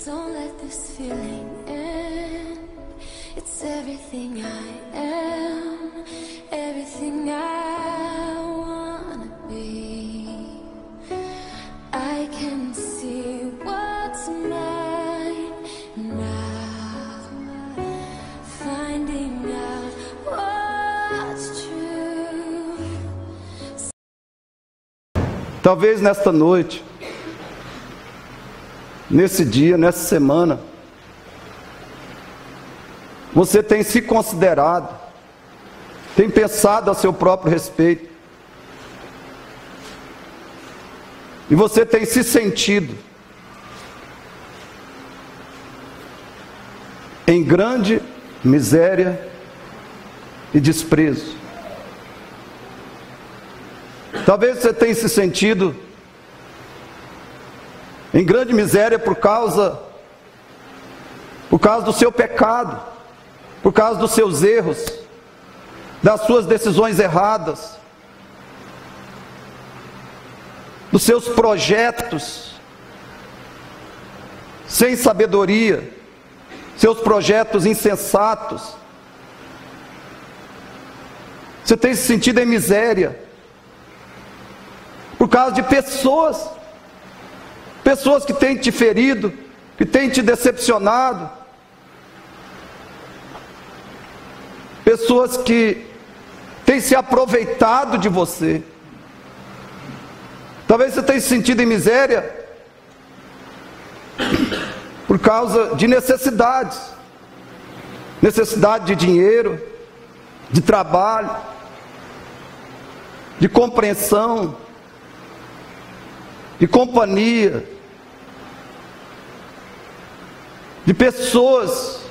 Don't let this feeling end. It's everything I am, everything I wanna be. I can see what's mine now, finding out what's true. Talvez nesta noite, nesse dia, nessa semana, você tem se considerado, tem pensado a seu próprio respeito, e você tem se sentido em grande miséria e desprezo. Talvez você tenha se sentido em grande miséria por causa do seu pecado, por causa dos seus erros, das suas decisões erradas, dos seus projetos sem sabedoria, seus projetos insensatos. Você tem se sentido em miséria por causa de pessoas que têm te ferido, que têm te decepcionado, pessoas que têm se aproveitado de você. Talvez você tenha se sentido em miséria por causa de necessidades, necessidade de dinheiro, de trabalho, de compreensão, de companhia, de pessoas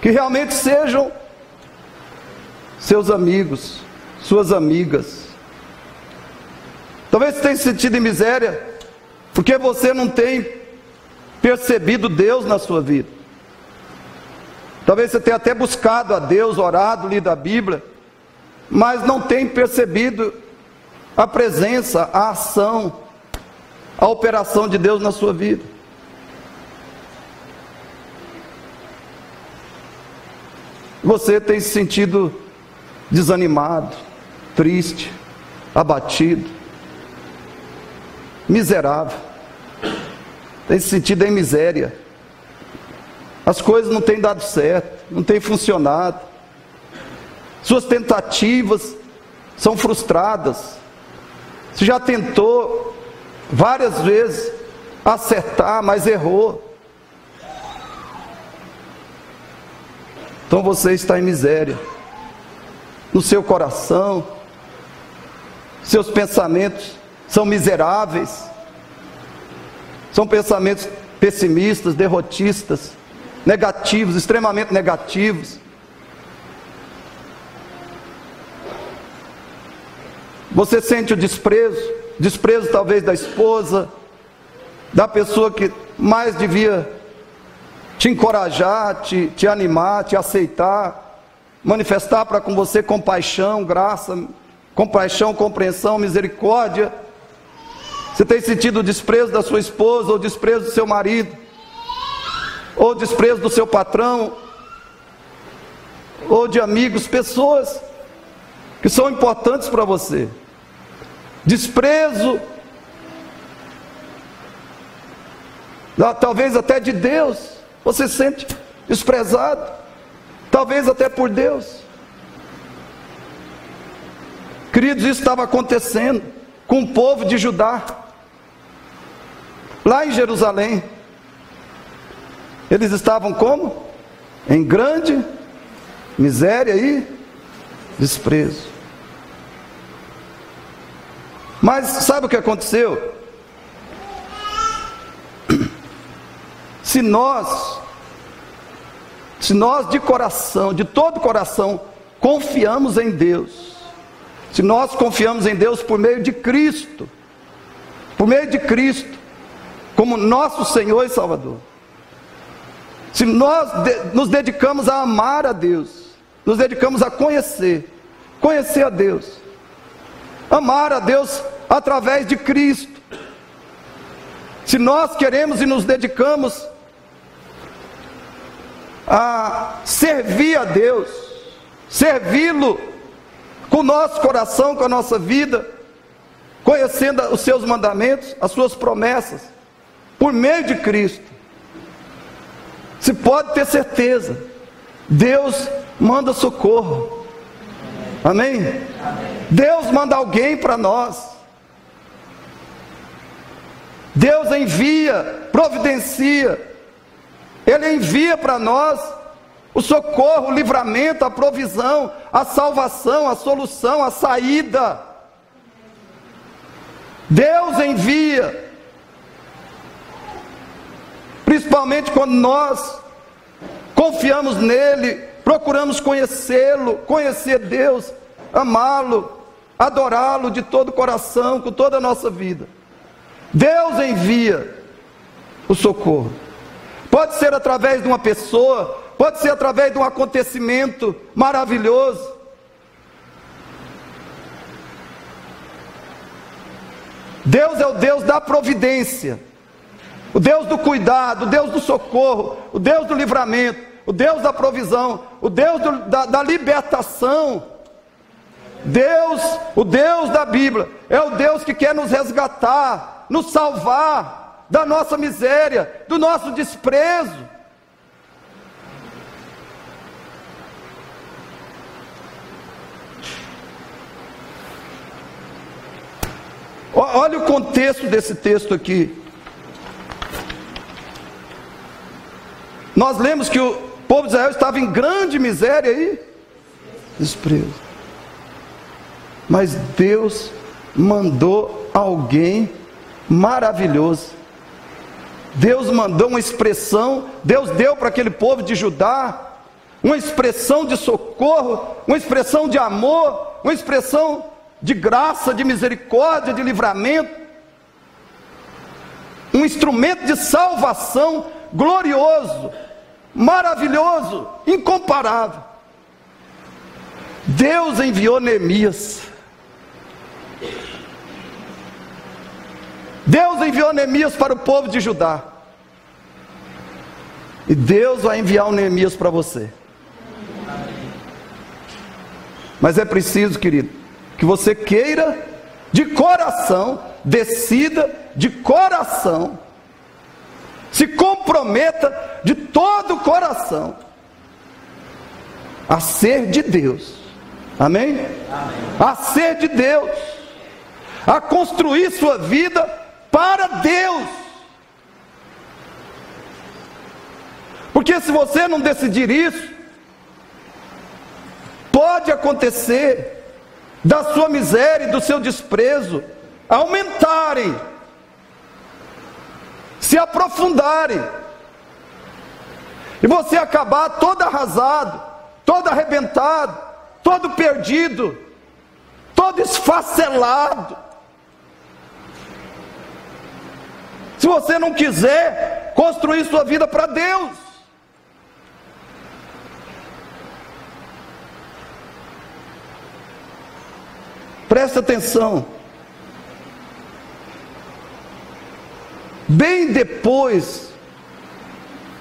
que realmente sejam seus amigos, suas amigas. Talvez você tenha se sentido em miséria porque você não tem percebido Deus na sua vida. Talvez você tenha até buscado a Deus, orado, lido a Bíblia, mas não tem percebido a presença, a ação, a operação de Deus na sua vida. Você tem se sentido desanimado, triste, abatido, miserável, tem se sentido em miséria. As coisas não têm dado certo, não têm funcionado, suas tentativas são frustradas. Você já tentou várias vezes acertar, mas errou. Então você está em miséria no seu coração, seus pensamentos são miseráveis, são pensamentos pessimistas, derrotistas, negativos, extremamente negativos. Você sente o desprezo talvez da esposa, da pessoa que mais devia te encorajar, te animar, te aceitar, manifestar para com você compaixão, graça, compaixão, compreensão, misericórdia. Você tem sentido o desprezo da sua esposa, ou o desprezo do seu marido, ou o desprezo do seu patrão, ou de amigos, pessoas que são importantes para você. Desprezo, talvez até de Deus. Você se sente desprezado, talvez até por Deus. Queridos, isso estava acontecendo com o povo de Judá, lá em Jerusalém. Eles estavam como? Em grande miséria e desprezo. Mas sabe o que aconteceu? Se nós de coração, de todo coração, confiamos em Deus, se nós confiamos em Deus por meio de Cristo, como nosso Senhor e Salvador, se nós nos dedicamos a amar a Deus, nos dedicamos a conhecer a Deus, amar a Deus através de Cristo, se nós queremos e nos dedicamos a servir a Deus, servi-lo com o nosso coração, com a nossa vida, conhecendo os seus mandamentos, as suas promessas, por meio de Cristo, se pode ter certeza, Deus manda socorro. Amém? Deus manda alguém para nós. Deus envia, providencia. Ele envia para nós o socorro, o livramento, a provisão, a salvação, a solução, a saída. Deus envia. Principalmente quando nós confiamos nele, procuramos conhecê-lo, conhecer Deus, amá-lo, adorá-lo de todo o coração, com toda a nossa vida. Deus envia o socorro. Pode ser através de uma pessoa, pode ser através de um acontecimento maravilhoso. Deus é o Deus da providência, o Deus do cuidado, o Deus do socorro, o Deus do livramento, o Deus da provisão, o Deus da libertação. Deus, o Deus da Bíblia, é o Deus que quer nos resgatar, nos salvar da nossa miséria, do nosso desprezo. Olha o contexto desse texto aqui. Nós lemos que o povo de Israel estava em grande miséria e desprezo. Mas Deus mandou alguém maravilhoso. Deus mandou uma expressão, Deus deu para aquele povo de Judá uma expressão de socorro, uma expressão de amor, uma expressão de graça, de misericórdia, de livramento, um instrumento de salvação glorioso, maravilhoso, incomparável. Deus enviou Neemias. Deus enviou Neemias para o povo de Judá. E Deus vai enviar um Neemias para você. Mas é preciso, querido, que você queira de coração, decida de coração, se comprometa de todo o coração a ser de Deus. Amém? Amém. A ser de Deus, a construir sua vida para Deus. Porque se você não decidir isso, pode acontecer da sua miséria e do seu desprezo aumentarem, se aprofundarem, e você acabar todo arrasado, todo arrebentado, todo perdido, todo esfacelado. Se você não quiser construir sua vida para Deus. Presta atenção. Bem depois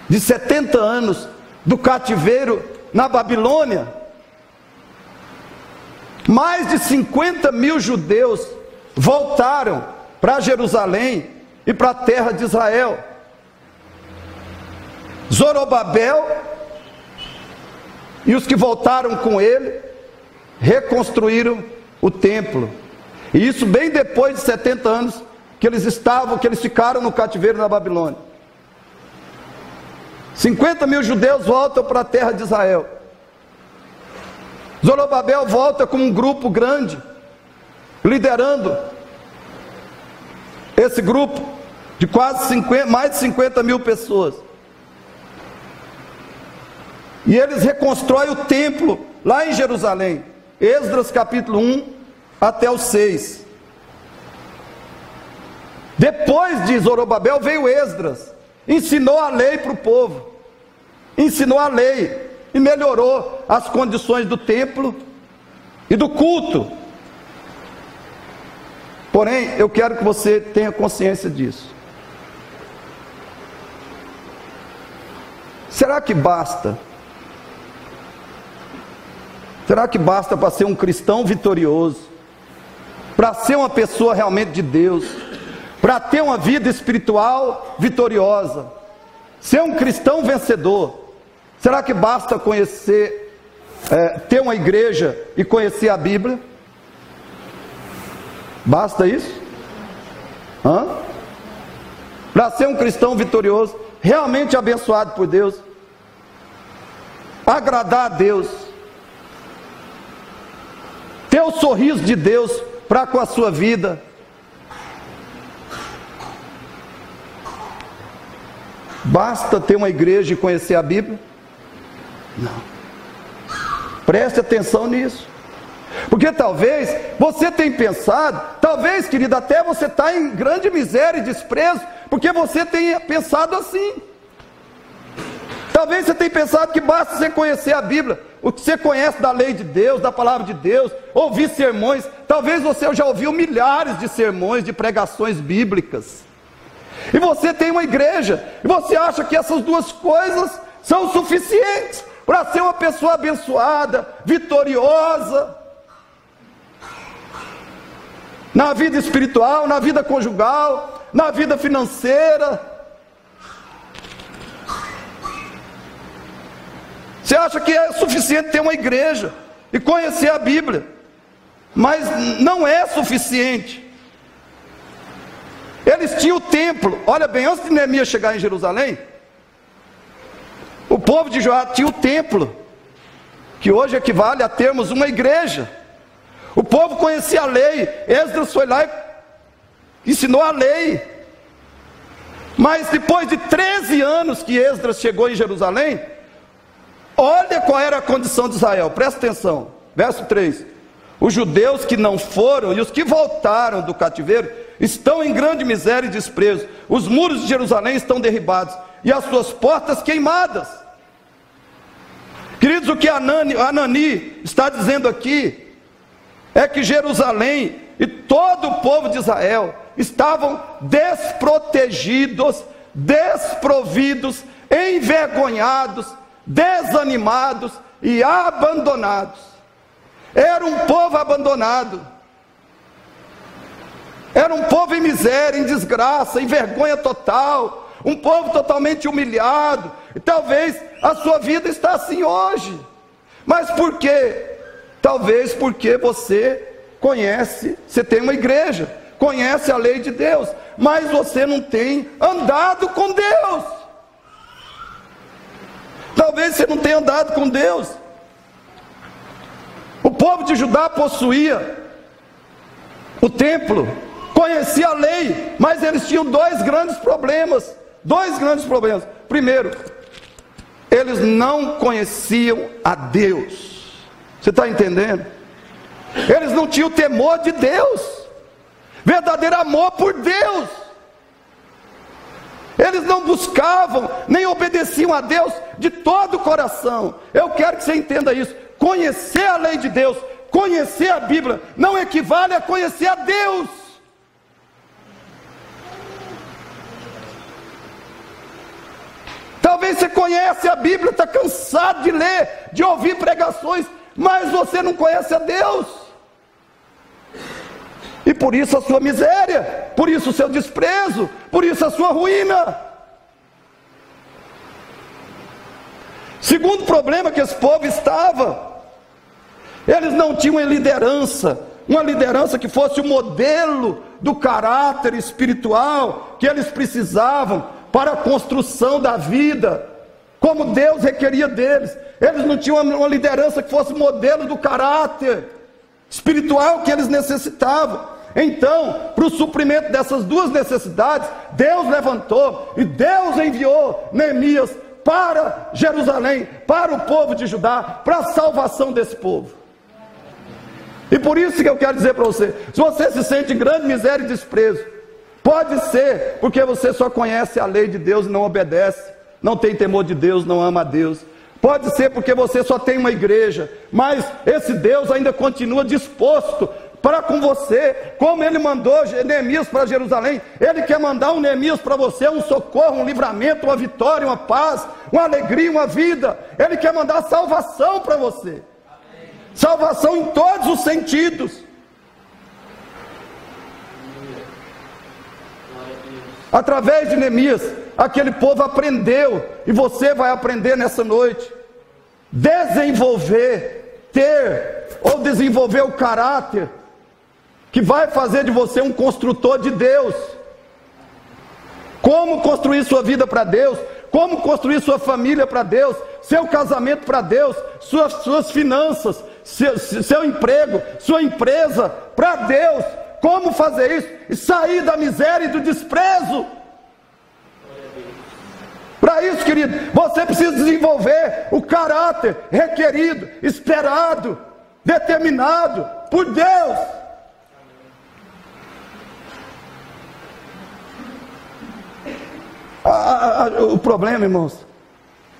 de 70 anos do cativeiro na Babilônia, mais de 50 mil judeus voltaram para Jerusalém e para a terra de Israel. Zorobabel e os que voltaram com ele reconstruíram o templo. E isso bem depois de 70 anos que eles ficaram no cativeiro na Babilônia. 50 mil judeus voltam para a terra de Israel. Zorobabel volta com um grupo grande, liderando esse grupo de mais de 50 mil pessoas. E eles reconstroem o templo lá em Jerusalém. Esdras capítulo 1 até o 6. Depois de Zorobabel veio Esdras, ensinou a lei para o povo, ensinou a lei e melhorou as condições do templo e do culto. Porém, eu quero que você tenha consciência disso. Será que basta? Será que basta para ser um cristão vitorioso? Para ser uma pessoa realmente de Deus? Para ter uma vida espiritual vitoriosa? Ser um cristão vencedor? Será que basta conhecer, ter uma igreja e conhecer a Bíblia? Basta isso? Para ser um cristão vitorioso, realmente abençoado por Deus, agradar a Deus, ter o sorriso de Deus para com a sua vida, basta ter uma igreja e conhecer a Bíblia? Não. Preste atenção nisso. Porque talvez você tenha pensado, talvez, querido, até você está em grande miséria e desprezo, porque você tenha pensado assim. Talvez você tenha pensado que basta você conhecer a Bíblia, o que você conhece da lei de Deus, da palavra de Deus, ouvir sermões. Talvez você já ouviu milhares de sermões, de pregações bíblicas. E você tem uma igreja, e você acha que essas duas coisas são suficientes para ser uma pessoa abençoada, vitoriosa, na vida espiritual, na vida conjugal, na vida financeira. Você acha que é suficiente ter uma igreja e conhecer a Bíblia, mas não é suficiente. Eles tinham o templo. Olha bem, antes de Neemias chegar em Jerusalém, o povo de Judá tinha o templo, que hoje equivale a termos uma igreja. O povo conhecia a lei. Esdras foi lá e ensinou a lei. Mas depois de 13 anos que Esdras chegou em Jerusalém, olha qual era a condição de Israel. Presta atenção, verso 3: os judeus que não foram e os que voltaram do cativeiro estão em grande miséria e desprezo. Os muros de Jerusalém estão derribados e as suas portas queimadas. Queridos, o que Anani está dizendo aqui é que Jerusalém e todo o povo de Israel estavam desprotegidos, desprovidos, envergonhados, desanimados e abandonados. Era um povo abandonado, era um povo em miséria, em desgraça, em vergonha total, um povo totalmente humilhado. E talvez a sua vida está assim hoje. Mas por quê? Talvez porque você conhece, você tem uma igreja, conhece a lei de Deus, mas você não tem andado com Deus. Talvez você não tenha andado com Deus. O povo de Judá possuía o templo, conhecia a lei, mas eles tinham dois grandes problemas. Primeiro, eles não conheciam a Deus. Você está entendendo? Eles não tinham temor de Deus, verdadeiro amor por Deus. Eles não buscavam, nem obedeciam a Deus de todo o coração. Eu quero que você entenda isso. Conhecer a lei de Deus, conhecer a Bíblia, não equivale a conhecer a Deus. Talvez você conhece a Bíblia, está cansado de ler, de ouvir pregações, mas você não conhece a Deus. E por isso a sua miséria, por isso o seu desprezo, por isso a sua ruína. Segundo problema que esse povo estava, eles não tinham uma liderança que fosse o modelo do caráter espiritual que eles precisavam para a construção da vida, como Deus requeria deles. Eles não tinham uma liderança que fosse modelo do caráter espiritual que eles necessitavam. Então, para o suprimento dessas duas necessidades, Deus levantou e Deus enviou Neemias para Jerusalém, para o povo de Judá, para a salvação desse povo. E por isso que eu quero dizer para você, se você se sente em grande miséria e desprezo, pode ser porque você só conhece a lei de Deus e não obedece, não tem temor de Deus, não ama a Deus. Pode ser porque você só tem uma igreja, mas esse Deus ainda continua disposto para com você, como Ele mandou Neemias para Jerusalém. Ele quer mandar um Neemias para você, um socorro, um livramento, uma vitória, uma paz, uma alegria, uma vida. Ele quer mandar salvação para você. Salvação em todos os sentidos. Através de Neemias, aquele povo aprendeu, e você vai aprender nessa noite, desenvolver o caráter, que vai fazer de você um construtor de Deus. Como construir sua vida para Deus, como construir sua família para Deus, seu casamento para Deus, suas finanças, seu emprego, sua empresa para Deus. Como fazer isso? E sair da miséria e do desprezo. Para isso, querido, você precisa desenvolver o caráter requerido, esperado, determinado por Deus. O problema, irmãos,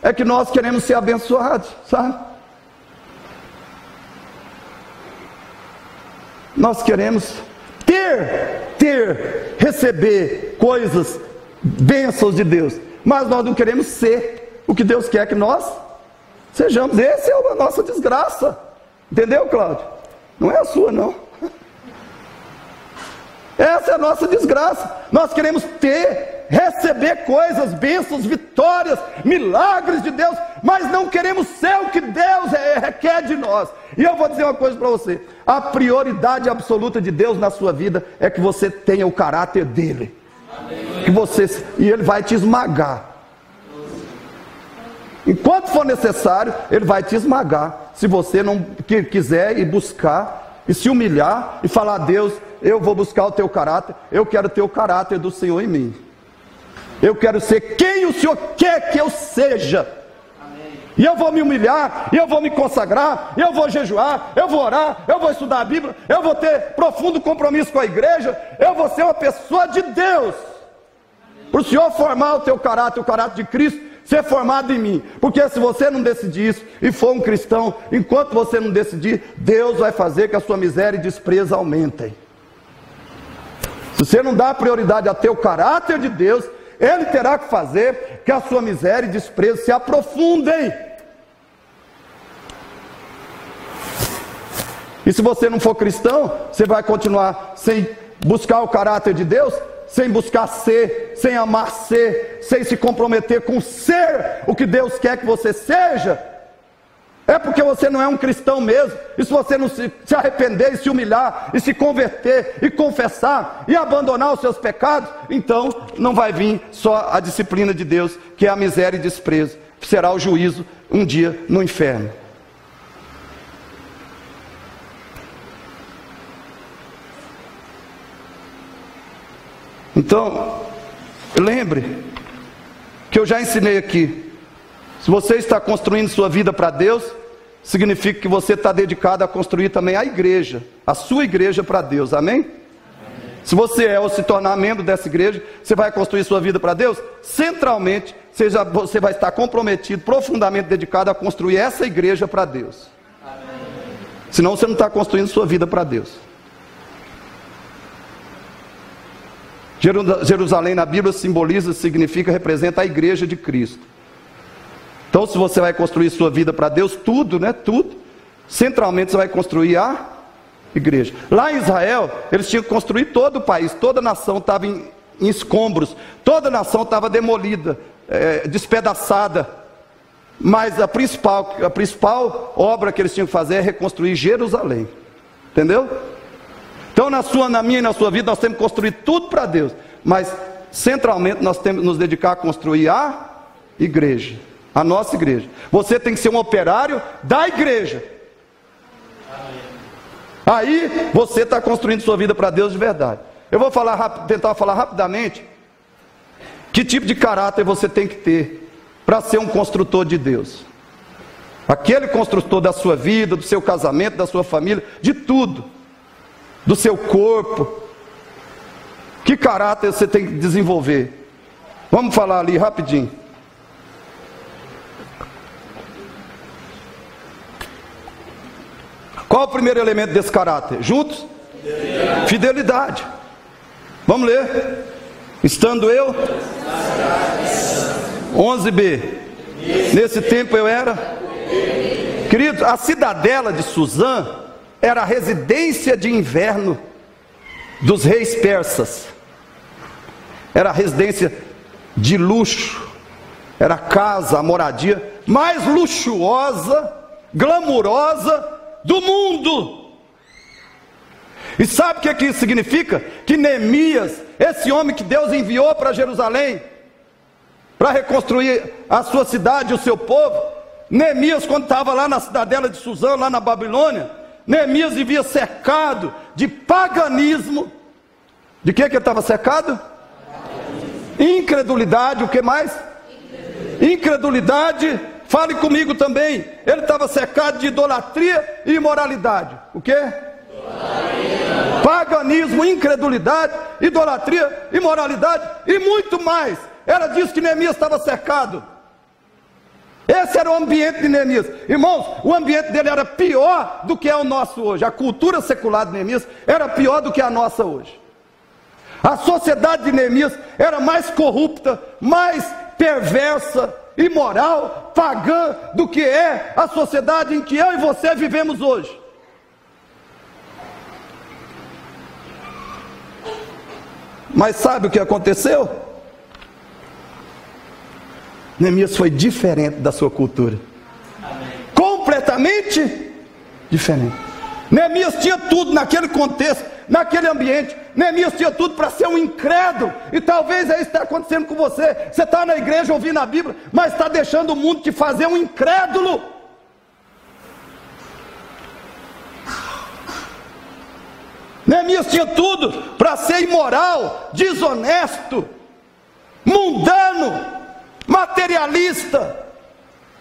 é que nós queremos ser abençoados, sabe? Nós queremos receber coisas, bênçãos de Deus, mas nós não queremos ser o que Deus quer que nós sejamos. Essa é a nossa desgraça, entendeu, Cláudio? Não é a sua, não. Essa é a nossa desgraça. Nós queremos receber coisas, bênçãos, vitórias, milagres de Deus, mas não queremos ser o que Deus requer de nós. E eu vou dizer uma coisa para você: a prioridade absoluta de Deus na sua vida é que você tenha o caráter dele. E ele vai te esmagar. Enquanto for necessário, ele vai te esmagar. Se você não quiser ir buscar e se humilhar e falar: Deus, eu vou buscar o teu caráter, eu quero ter o caráter do Senhor em mim. Eu quero ser quem o Senhor quer que eu seja. E eu vou me humilhar, e eu vou me consagrar, e eu vou jejuar, eu vou orar, eu vou estudar a Bíblia, eu vou ter profundo compromisso com a igreja, eu vou ser uma pessoa de Deus. Para o Senhor formar o teu caráter, o caráter de Cristo, ser formado em mim. Porque se você não decidir isso e for um cristão, enquanto você não decidir, Deus vai fazer que a sua miséria e desprezo aumentem. Se você não dá prioridade a ter o caráter de Deus, Ele terá que fazer que a sua miséria e desprezo se aprofundem. E se você não for cristão, você vai continuar sem buscar o caráter de Deus, sem buscar ser, sem amar ser, sem se comprometer com ser o que Deus quer que você seja. É porque você não é um cristão mesmo. E se você não se arrepender e se humilhar e se converter e confessar e abandonar os seus pecados, então não vai vir só a disciplina de Deus, que é a miséria e desprezo, será o juízo um dia no inferno. Então, lembre que eu já ensinei aqui: se você está construindo sua vida para Deus, significa que você está dedicado a construir também a igreja, a sua igreja para Deus, amém? Se você é ou se tornar membro dessa igreja, você vai construir sua vida para Deus, centralmente, você vai estar comprometido, profundamente dedicado a construir essa igreja para Deus. Senão você não está construindo sua vida para Deus. Jerusalém na Bíblia simboliza, significa, representa a igreja de Cristo. Então, se você vai construir sua vida para Deus, tudo, centralmente você vai construir a igreja. Lá em Israel, eles tinham que construir todo o país, toda a nação estava em escombros, toda a nação estava demolida, despedaçada. Mas a principal obra que eles tinham que fazer é reconstruir Jerusalém. Entendeu? Então, na minha e na sua vida, nós temos que construir tudo para Deus, mas centralmente nós temos que nos dedicar a construir a igreja, a nossa igreja. Você tem que ser um operário da igreja. Aí você está construindo sua vida para Deus de verdade. Eu vou tentar falar rapidamente que tipo de caráter você tem que ter para ser um construtor de Deus. Aquele construtor da sua vida, do seu casamento, da sua família, de tudo. Do seu corpo. Que caráter você tem que desenvolver? Vamos falar ali rapidinho. Qual o primeiro elemento desse caráter? Juntos? Fidelidade. Vamos ler. Estando eu 11b. Nesse tempo eu era. Queridos, a cidadela de Suzã era a residência de inverno dos reis persas. Era a residência de luxo. Era a casa, a moradia mais luxuosa, glamurosa do mundo. E sabe o que isso significa? Que Neemias, esse homem que Deus enviou para Jerusalém, para reconstruir a sua cidade e o seu povo, Neemias, quando estava lá na cidadela de Suzã, lá na Babilônia, Neemias vivia cercado de paganismo. De que ele estava cercado? Incredulidade. O que mais? Incredulidade. Fale comigo também. Ele estava cercado de idolatria e imoralidade. O que? Paganismo, incredulidade, idolatria, imoralidade e muito mais. Era disso que Neemias estava cercado. Esse era o ambiente de Neemias. Irmãos, o ambiente dele era pior do que é o nosso hoje. A cultura secular de Neemias era pior do que a nossa hoje. A sociedade de Neemias era mais corrupta, mais perversa, imoral, pagã do que é a sociedade em que eu e você vivemos hoje. Mas sabe o que aconteceu? Neemias foi diferente da sua cultura. Completamente diferente. Neemias tinha tudo naquele contexto, naquele ambiente. Neemias tinha tudo para ser um incrédulo. E talvez é isso que está acontecendo com você. Você está na igreja ouvindo a Bíblia, mas está deixando o mundo te fazer um incrédulo. Neemias tinha tudo para ser imoral, desonesto, mundano, materialista,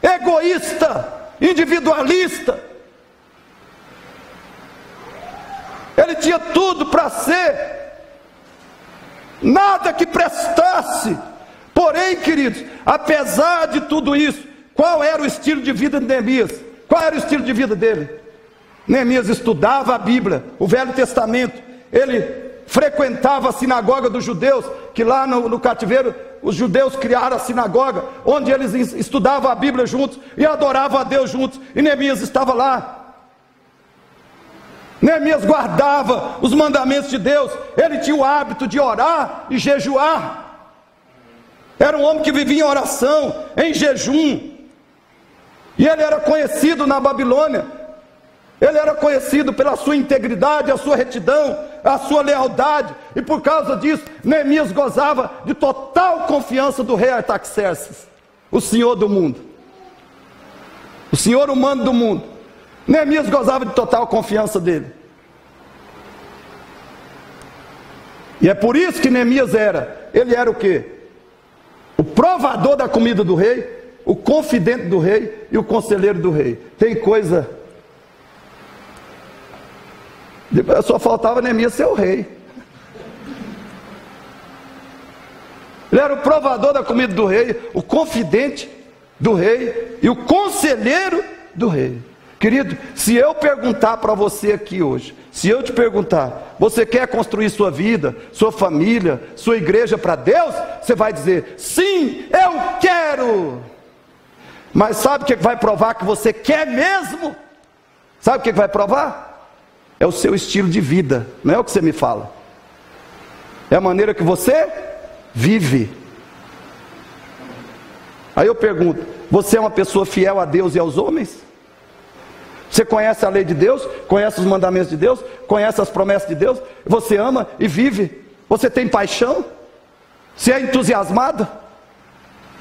egoísta, individualista. Ele tinha tudo para ser nada que prestasse. Porém, queridos, apesar de tudo isso, qual era o estilo de vida de Neemias? Qual era o estilo de vida dele? Neemias estudava a Bíblia, o Velho Testamento. Ele frequentava a sinagoga dos judeus, que lá no cativeiro os judeus criaram a sinagoga, onde eles estudavam a Bíblia juntos e adoravam a Deus juntos. E Neemias estava lá. Neemias guardava os mandamentos de Deus. Ele tinha o hábito de orar e jejuar. Era um homem que vivia em oração, em jejum. E ele era conhecido na Babilônia. Ele era conhecido pela sua integridade, a sua retidão, a sua lealdade. E por causa disso, Neemias gozava de total confiança do rei Artaxerxes, o senhor do mundo, o senhor humano do mundo. Neemias gozava de total confiança dele. E é por isso que Neemias ele era o quê? O provador da comida do rei, o confidente do rei e o conselheiro do rei. Tem coisa... Só faltava Neemias ser o rei. Ele era o provador da comida do rei, o confidente do rei e o conselheiro do rei. Querido, se eu perguntar para você aqui hoje, se eu te perguntar, você quer construir sua vida, sua família, sua igreja para Deus? Você vai dizer, sim, eu quero. Mas sabe o que vai provar que você quer mesmo? Sabe o que vai provar? É o seu estilo de vida, não é o que você me fala. É a maneira que você vive. Aí eu pergunto, você é uma pessoa fiel a Deus e aos homens? Você conhece a lei de Deus? Conhece os mandamentos de Deus? Conhece as promessas de Deus? Você ama e vive? Você tem paixão? Você é entusiasmado?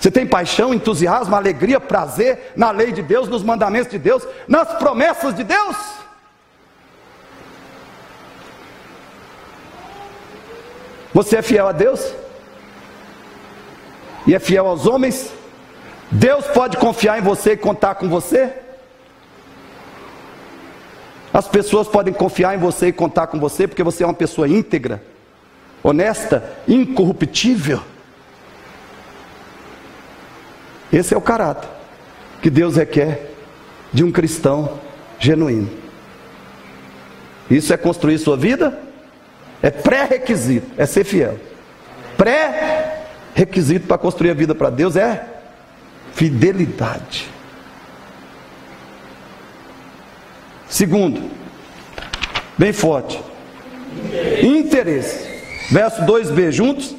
Você tem paixão, entusiasmo, alegria, prazer na lei de Deus, nos mandamentos de Deus, nas promessas de Deus? Você é fiel a Deus? E é fiel aos homens? Deus pode confiar em você e contar com você? As pessoas podem confiar em você e contar com você porque você é uma pessoa íntegra, honesta, incorruptível. Esse é o caráter que Deus requer de um cristão genuíno. Isso é construir sua vida? É pré-requisito, é ser fiel. Pré-requisito para construir a vida para Deus é fidelidade. Segundo, bem forte, interesse. Verso 2b, juntos.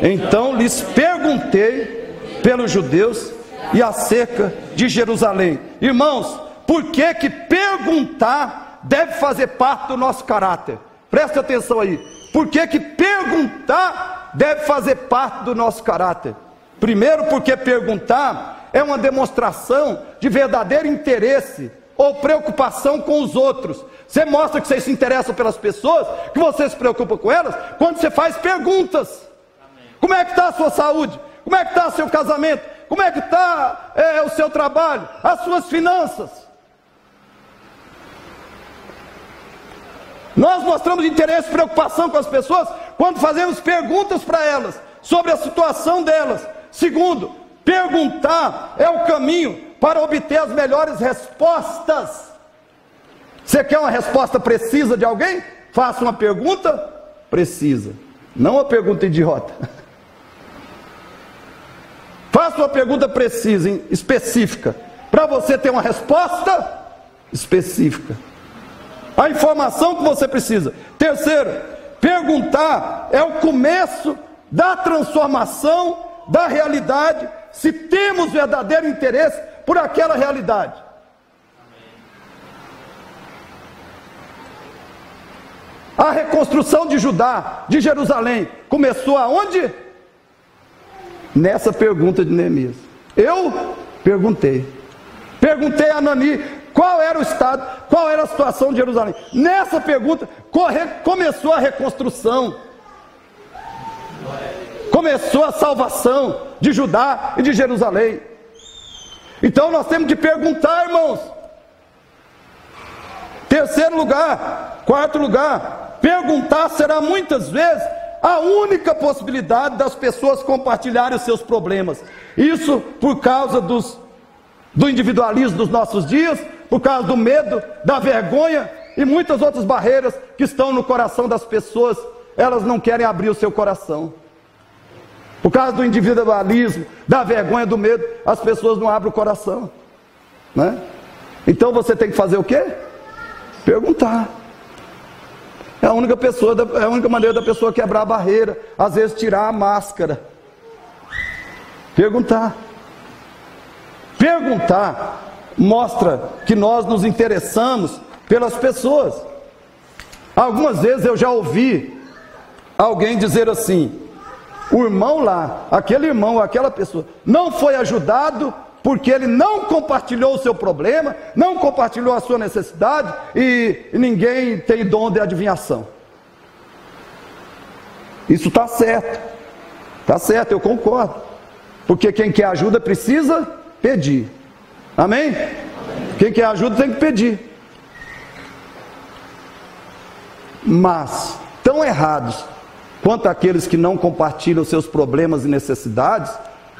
Então lhes perguntei pelos judeus e acerca de Jerusalém. Irmãos, por que perguntar deve fazer parte do nosso caráter? Preste atenção aí. Por que perguntar deve fazer parte do nosso caráter? Primeiro, porque perguntar é uma demonstração de verdadeiro interesse ou preocupação com os outros. Você mostra que você se interessa pelas pessoas, que você se preocupa com elas, quando você faz perguntas. Como é que está a sua saúde? Como é que está o seu casamento? Como é que está o seu trabalho? As suas finanças? Nós mostramos interesse e preocupação com as pessoas quando fazemos perguntas para elas sobre a situação delas. Segundo, perguntar é o caminho para obter as melhores respostas. Você quer uma resposta precisa de alguém? Faça uma pergunta precisa, não uma pergunta idiota. Faça uma pergunta precisa, específica, para você ter uma resposta específica. A informação que você precisa. Terceiro, perguntar é o começo da transformação da realidade, se temos verdadeiro interesse por aquela realidade. A reconstrução de Judá, de Jerusalém, começou aonde? Nessa pergunta de Neemias. Eu perguntei a Anani qual era o estado, qual era a situação de Jerusalém. Nessa pergunta começou a reconstrução, começou a salvação de Judá e de Jerusalém. Então nós temos de perguntar, irmãos. Terceiro lugar, quarto lugar, perguntar será muitas vezes a única possibilidade das pessoas compartilharem os seus problemas. Isso por causa do individualismo dos nossos dias, por causa do medo, da vergonha e muitas outras barreiras que estão no coração das pessoas. Elas não querem abrir o seu coração. Por causa do individualismo, da vergonha, do medo, as pessoas não abrem o coração, né? Então você tem que fazer o quê? Perguntar. É a única maneira da pessoa quebrar a barreira, às vezes tirar a máscara. Perguntar. Perguntar mostra que nós nos interessamos pelas pessoas. Algumas vezes eu já ouvi alguém dizer assim: o irmão lá, aquele irmão, aquela pessoa, não foi ajudado porque ele não compartilhou o seu problema, não compartilhou a sua necessidade, e ninguém tem dom de adivinhação. Isso está certo, eu concordo, porque quem quer ajuda precisa pedir, amém? Quem quer ajuda tem que pedir. Mas, tão errados quanto aqueles que não compartilham seus problemas e necessidades,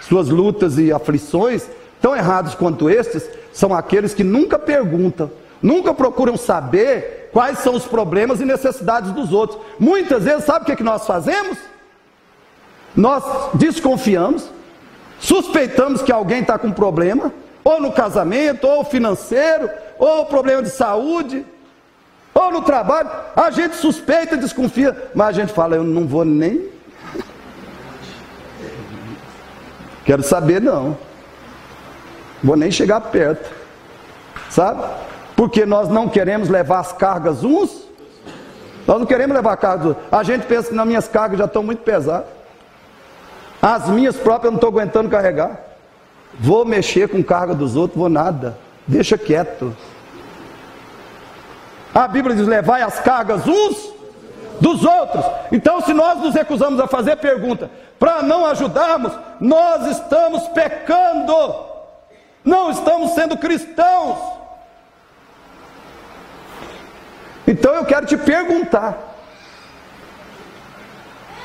suas lutas e aflições, tão errados quanto estes, são aqueles que nunca perguntam, nunca procuram saber quais são os problemas e necessidades dos outros. Muitas vezes, sabe o que nós fazemos? Nós desconfiamos, suspeitamos que alguém está com problema, ou no casamento, ou financeiro, ou problema de saúde, ou no trabalho. A gente suspeita, desconfia, mas a gente fala: eu não vou nem, quero saber não, vou nem chegar perto, sabe? Porque nós não queremos levar as cargas uns, nós não queremos levar cargas uns. A gente pensa que nas minhas cargas já estão muito pesadas, as minhas próprias eu não estou aguentando carregar, vou mexer com carga dos outros, vou nada, deixa quieto. A Bíblia diz: levai as cargas uns dos outros. Então, se nós nos recusamos a fazer pergunta para não ajudarmos, nós estamos pecando, não estamos sendo cristãos. Então eu quero te perguntar: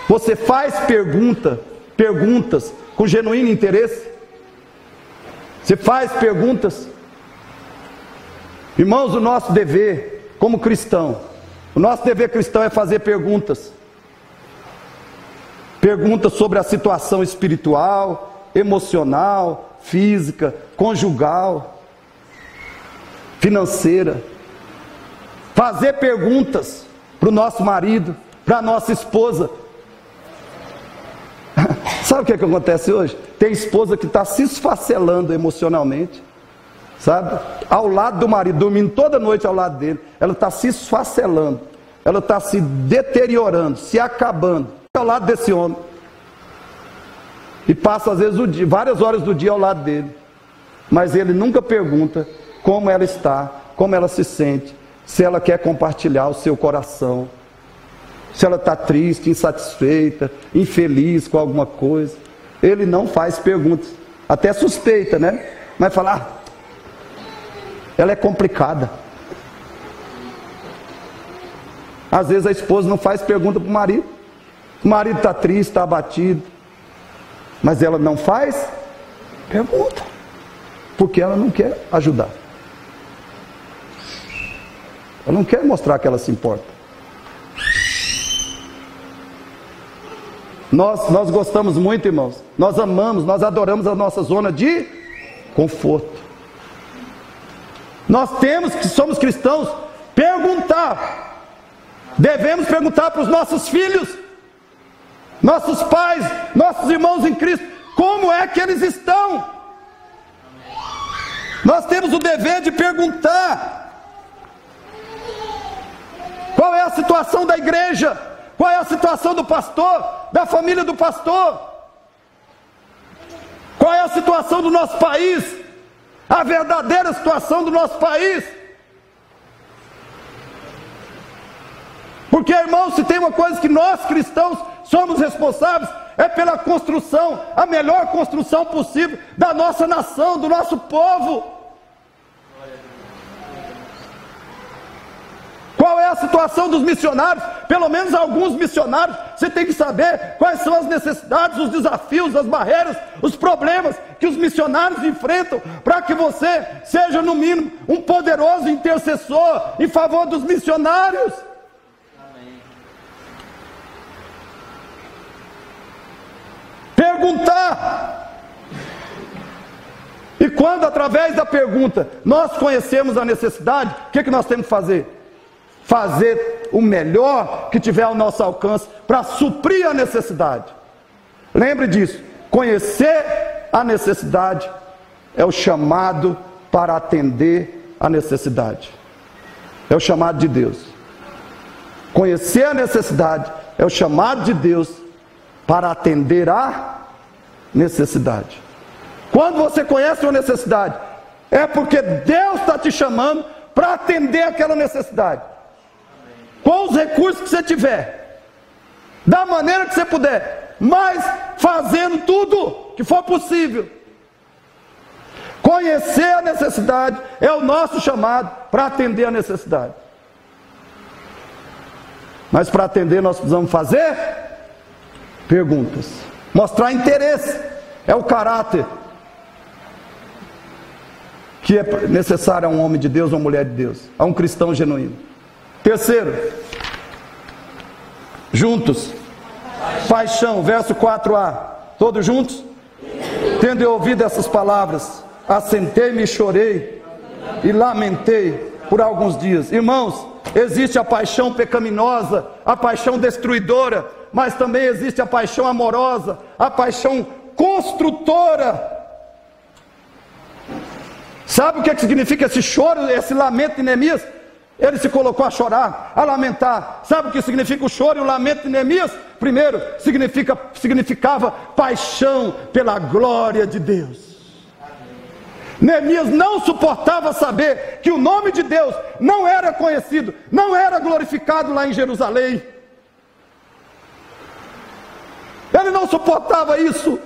você faz perguntas com genuíno interesse? Você faz perguntas? Irmãos, o nosso dever como cristão O nosso dever cristão é fazer perguntas. Perguntas sobre a situação espiritual, emocional, física, conjugal, financeira. Fazer perguntas para o nosso marido, para a nossa esposa. Sabe o que acontece hoje? Tem esposa que está se esfacelando emocionalmente, sabe? Ao lado do marido, dormindo toda noite ao lado dele. Ela está se esfacelando, ela está se deteriorando, se acabando ao lado desse homem. E passa às vezes o dia, várias horas do dia ao lado dele. Mas ele nunca pergunta como ela está, como ela se sente, se ela quer compartilhar o seu coração, se ela está triste, insatisfeita, infeliz com alguma coisa. Ele não faz perguntas, até suspeita, né? Mas fala, ela é complicada. Às vezes a esposa não faz pergunta para o marido está triste, está abatido, mas ela não faz pergunta, porque ela não quer ajudar, ela não quer mostrar que ela se importa. Nós gostamos muito, irmãos, nós amamos, nós adoramos a nossa zona de conforto. Nós temos, que somos cristãos, perguntar, devemos perguntar para os nossos filhos, nossos pais, nossos irmãos em Cristo, como é que eles estão. Nós temos o dever de perguntar qual é a situação da igreja, qual é a situação do pastor, da família do pastor, qual é a situação do nosso país, a verdadeira situação do nosso país. Porque, irmãos, se tem uma coisa que nós cristãos somos responsáveis, é pela construção, a melhor construção possível da nossa nação, do nosso povo. Qual é a situação dos missionários? Pelo menos alguns missionários, você tem que saber quais são as necessidades, os desafios, as barreiras, os problemas que os missionários enfrentam, para que você seja, no mínimo, um poderoso intercessor em favor dos missionários. Perguntar. E quando através da pergunta nós conhecemos a necessidade, o que nós temos que fazer? Fazer o melhor que tiver ao nosso alcance para suprir a necessidade. Lembre disso, conhecer a necessidade é o chamado para atender a necessidade. É o chamado de Deus. Conhecer a necessidade é o chamado de Deus para atender a necessidade. Quando você conhece uma necessidade, é porque Deus está te chamando para atender aquela necessidade, com os recursos que você tiver, da maneira que você puder, mas fazendo tudo que for possível. Conhecer a necessidade é o nosso chamado para atender a necessidade. Mas para atender nós precisamos fazer perguntas, mostrar interesse. É o caráter que é necessário a um homem de Deus, uma mulher de Deus, a um cristão genuíno. Terceiro, juntos, paixão, verso 4a, todos juntos? Tendo eu ouvido essas palavras, assentei-me e chorei e lamentei por alguns dias. Irmãos, existe a paixão pecaminosa, a paixão destruidora, mas também existe a paixão amorosa, a paixão construtora. Sabe o que significa esse choro, esse lamento de Neemias? Ele se colocou a chorar, a lamentar. Sabe o que significa o choro e o lamento de Neemias? Primeiro, significava paixão pela glória de Deus. Neemias não suportava saber que o nome de Deus não era conhecido, não era glorificado lá em Jerusalém. Ele não suportava isso.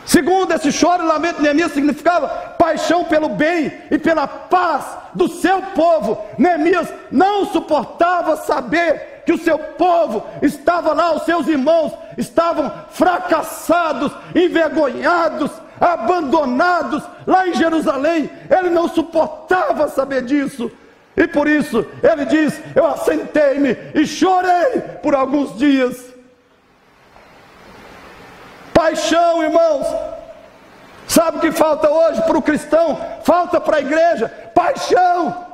Segundo, esse choro e lamento de Neemias significava paixão pelo bem e pela paz do seu povo. Neemias não suportava saber que o seu povo estava lá, os seus irmãos estavam fracassados, envergonhados, abandonados lá em Jerusalém. Ele não suportava saber disso. E por isso, ele diz, eu assentei-me e chorei por alguns dias. Paixão, irmãos. Sabe o que falta hoje para o cristão? Falta para a igreja paixão.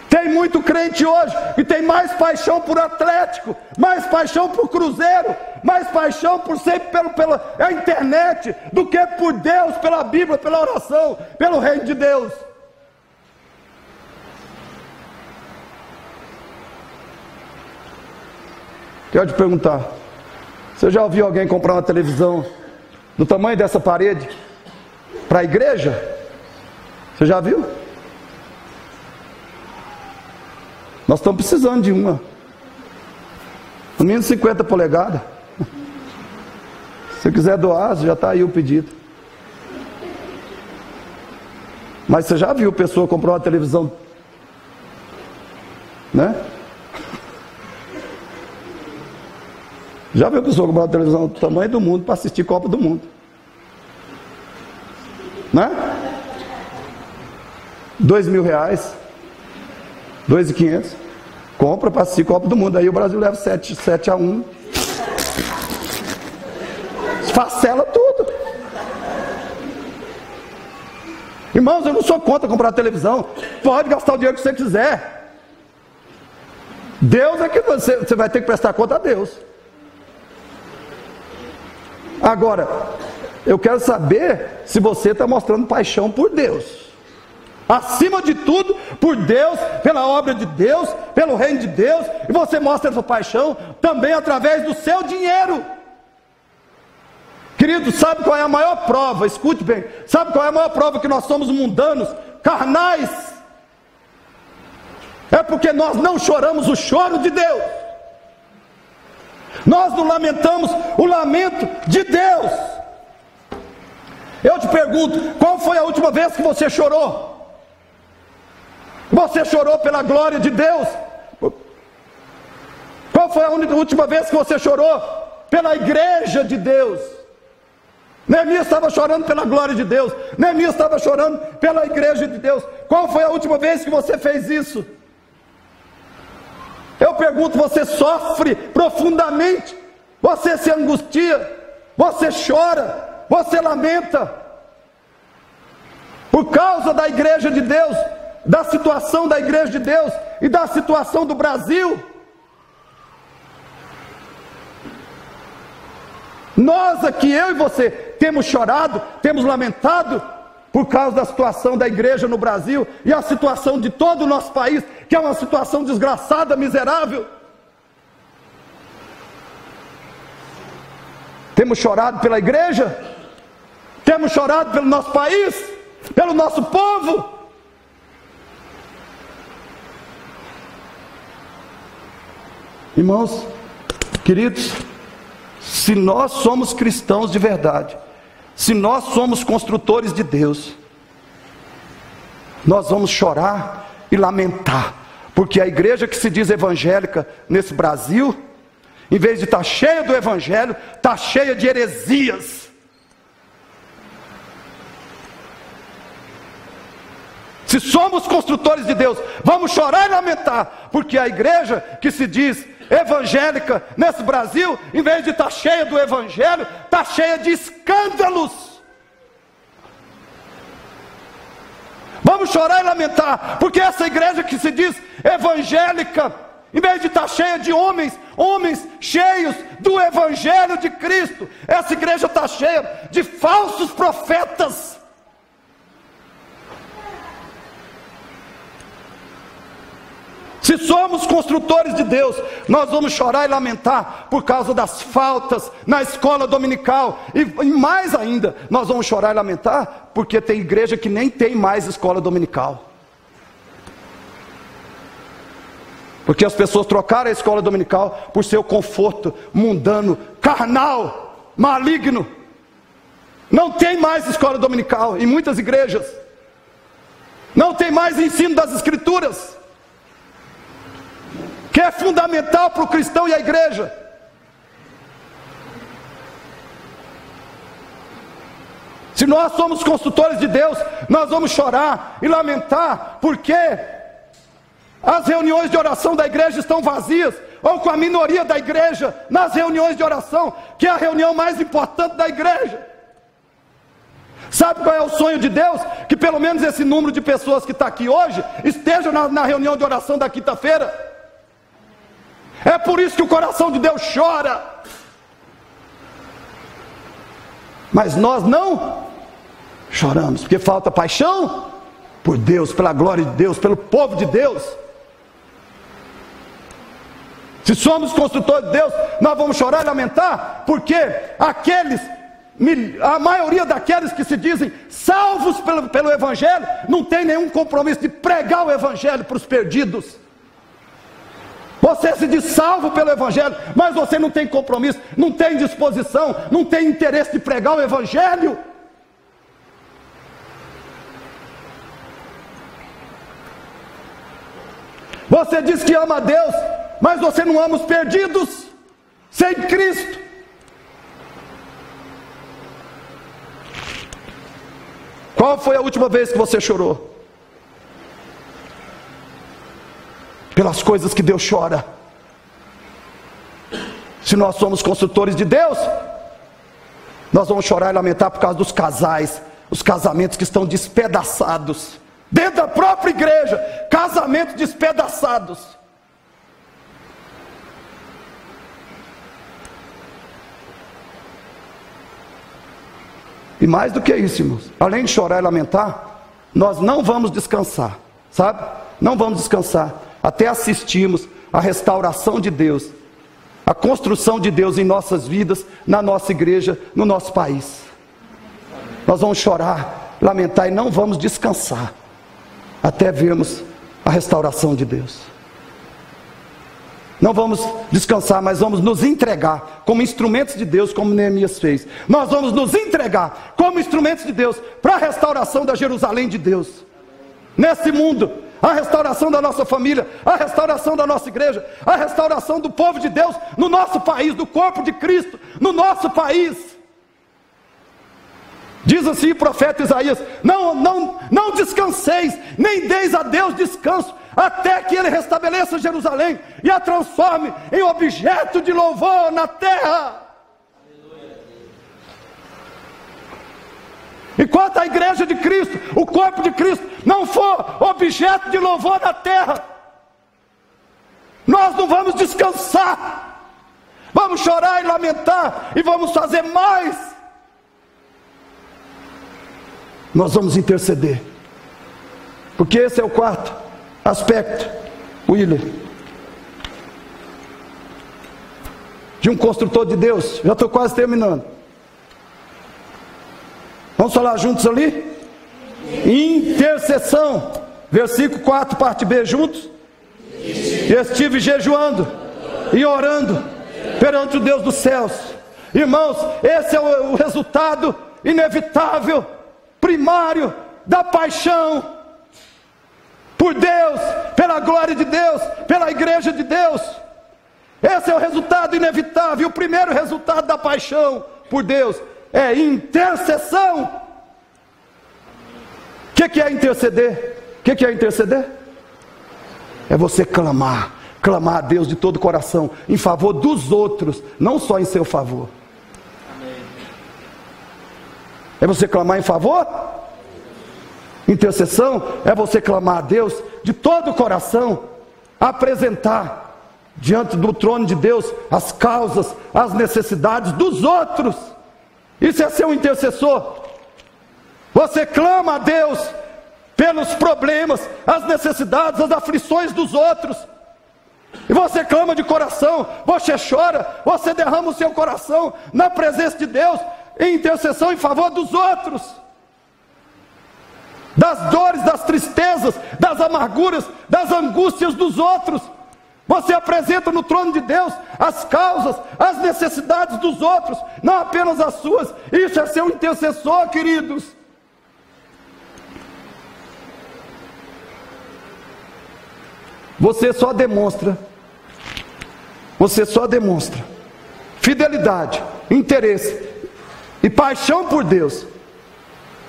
Tem muito crente hoje que tem mais paixão por Atlético, mais paixão por Cruzeiro, mais paixão por sempre pela internet do que por Deus, pela Bíblia, pela oração, pelo reino de Deus. Quero te perguntar, você já ouviu alguém comprar uma televisão do tamanho dessa parede para a igreja? Você já viu? Nós estamos precisando de uma, no mínimo 50 polegadas. Se você quiser doar, já está aí o pedido. Mas você já viu pessoa comprar uma televisão, né? Já viu pessoa comprar uma televisão do tamanho do mundo para assistir Copa do Mundo, né? R$2.000, 2.500, compra para assistir Copa do Mundo. Aí o Brasil leva 7-1, esfacela tudo. Irmãos, eu não sou contra comprar televisão, pode gastar o dinheiro que você quiser. Deus é que você vai ter que prestar conta a Deus. Agora, eu quero saber se você está mostrando paixão por Deus. Acima de tudo, por Deus, pela obra de Deus, pelo reino de Deus. E você mostra essa paixão também através do seu dinheiro. Querido, sabe qual é a maior prova? Escute bem. Sabe qual é a maior prova que nós somos mundanos, carnais? É porque nós não choramos o choro de Deus. Nós não lamentamos o lamento de Deus. Eu te pergunto, qual foi a última vez que você chorou? Você chorou pela glória de Deus? Qual foi a última vez que você chorou? Pela igreja de Deus. Neemias estava chorando pela glória de Deus. Neemias estava chorando pela igreja de Deus. Qual foi a última vez que você fez isso? Eu pergunto, você sofre profundamente, você se angustia, você chora, você lamenta, por causa da igreja de Deus, da situação da igreja de Deus e da situação do Brasil. Nós aqui, eu e você, temos chorado, temos lamentado, por causa da situação da igreja no Brasil e a situação de todo o nosso país, que é uma situação desgraçada, miserável. Temos chorado pela igreja, temos chorado pelo nosso país, pelo nosso povo. Irmãos, queridos, se nós somos cristãos de verdade, se nós somos construtores de Deus, nós vamos chorar e lamentar, porque a igreja que se diz evangélica nesse Brasil, em vez de estar cheia do evangelho, está cheia de heresias. Se somos construtores de Deus, vamos chorar e lamentar, porque a igreja que se diz evangélica nesse Brasil, em vez de estar cheia do evangelho, está cheia de escândalos. Vamos chorar e lamentar, porque essa igreja que se diz evangélica, em vez de estar cheia de homens cheios do evangelho de Cristo, essa igreja está cheia de falsos profetas. Se somos construtores de Deus, nós vamos chorar e lamentar por causa das faltas na escola dominical. E mais ainda, nós vamos chorar e lamentar porque tem igreja que nem tem mais escola dominical. Porque as pessoas trocaram a escola dominical por seu conforto mundano, carnal, maligno. Não tem mais escola dominical em muitas igrejas. Não tem mais ensino das escrituras, que é fundamental para o cristão e a igreja. Se nós somos construtores de Deus, nós vamos chorar e lamentar, porque as reuniões de oração da igreja estão vazias, ou com a minoria da igreja nas reuniões de oração, que é a reunião mais importante da igreja. Sabe qual é o sonho de Deus? Que pelo menos esse número de pessoas que está aqui hoje esteja na reunião de oração da quinta-feira. É por isso que o coração de Deus chora. Mas nós não choramos, porque falta paixão por Deus, pela glória de Deus, pelo povo de Deus. Se somos construtores de Deus, nós vamos chorar e lamentar, porque a maioria daqueles que se dizem salvos pelo Evangelho, não tem nenhum compromisso de pregar o Evangelho para os perdidos. Você se diz salvo pelo Evangelho, mas você não tem compromisso, não tem disposição, não tem interesse de pregar o Evangelho. Você diz que ama a Deus, mas você não ama os perdidos, sem Cristo. Qual foi a última vez que você chorou? Pelas coisas que Deus chora. Se nós somos construtores de Deus, nós vamos chorar e lamentar por causa dos casais, os casamentos que estão despedaçados, dentro da própria igreja, casamentos despedaçados. E mais do que isso, irmãos, além de chorar e lamentar, nós não vamos descansar, sabe? Não vamos descansar, até assistirmos a restauração de Deus, a construção de Deus em nossas vidas, na nossa igreja, no nosso país. Nós vamos chorar, lamentar e não vamos descansar, até vermos a restauração de Deus. Não vamos descansar, mas vamos nos entregar como instrumentos de Deus, como Neemias fez. Nós vamos nos entregar como instrumentos de Deus para a restauração da Jerusalém de Deus nesse mundo, a restauração da nossa família, a restauração da nossa igreja, a restauração do povo de Deus no nosso país, do corpo de Cristo no nosso país. Diz assim o profeta Isaías: não descanseis, nem deis a Deus descanso, até que Ele restabeleça Jerusalém e a transforme em objeto de louvor na terra. Enquanto a igreja de Cristo, o corpo de Cristo, não for objeto de louvor na terra, nós não vamos descansar. Vamos chorar e lamentar, e vamos fazer mais. Nós vamos interceder, porque esse é o quarto aspecto, William, de um construtor de Deus. Já estou quase terminando. Vamos falar juntos ali? Intercessão, versículo 4, parte B, juntos. Estive jejuando e orando perante o Deus dos céus. Irmãos, esse é o resultado inevitável, primário da paixão por Deus, pela glória de Deus, pela igreja de Deus. Esse é o resultado inevitável. O primeiro resultado da paixão por Deus é intercessão. O que é interceder? O que é interceder? É você clamar a Deus de todo o coração, em favor dos outros, não só em seu favor. É você clamar em favor? Intercessão é você clamar a Deus de todo o coração, apresentar diante do trono de Deus as causas, as necessidades dos outros. Isso é ser um intercessor. Você clama a Deus pelos problemas, as necessidades, as aflições dos outros. E você clama de coração, você chora, você derrama o seu coração na presença de Deus, em intercessão em favor dos outros, das dores, das tristezas, das amarguras, das angústias dos outros. Você apresenta no trono de Deus as causas, as necessidades dos outros, não apenas as suas. Isso é ser um intercessor, queridos. Você só demonstra fidelidade, interesse e paixão por Deus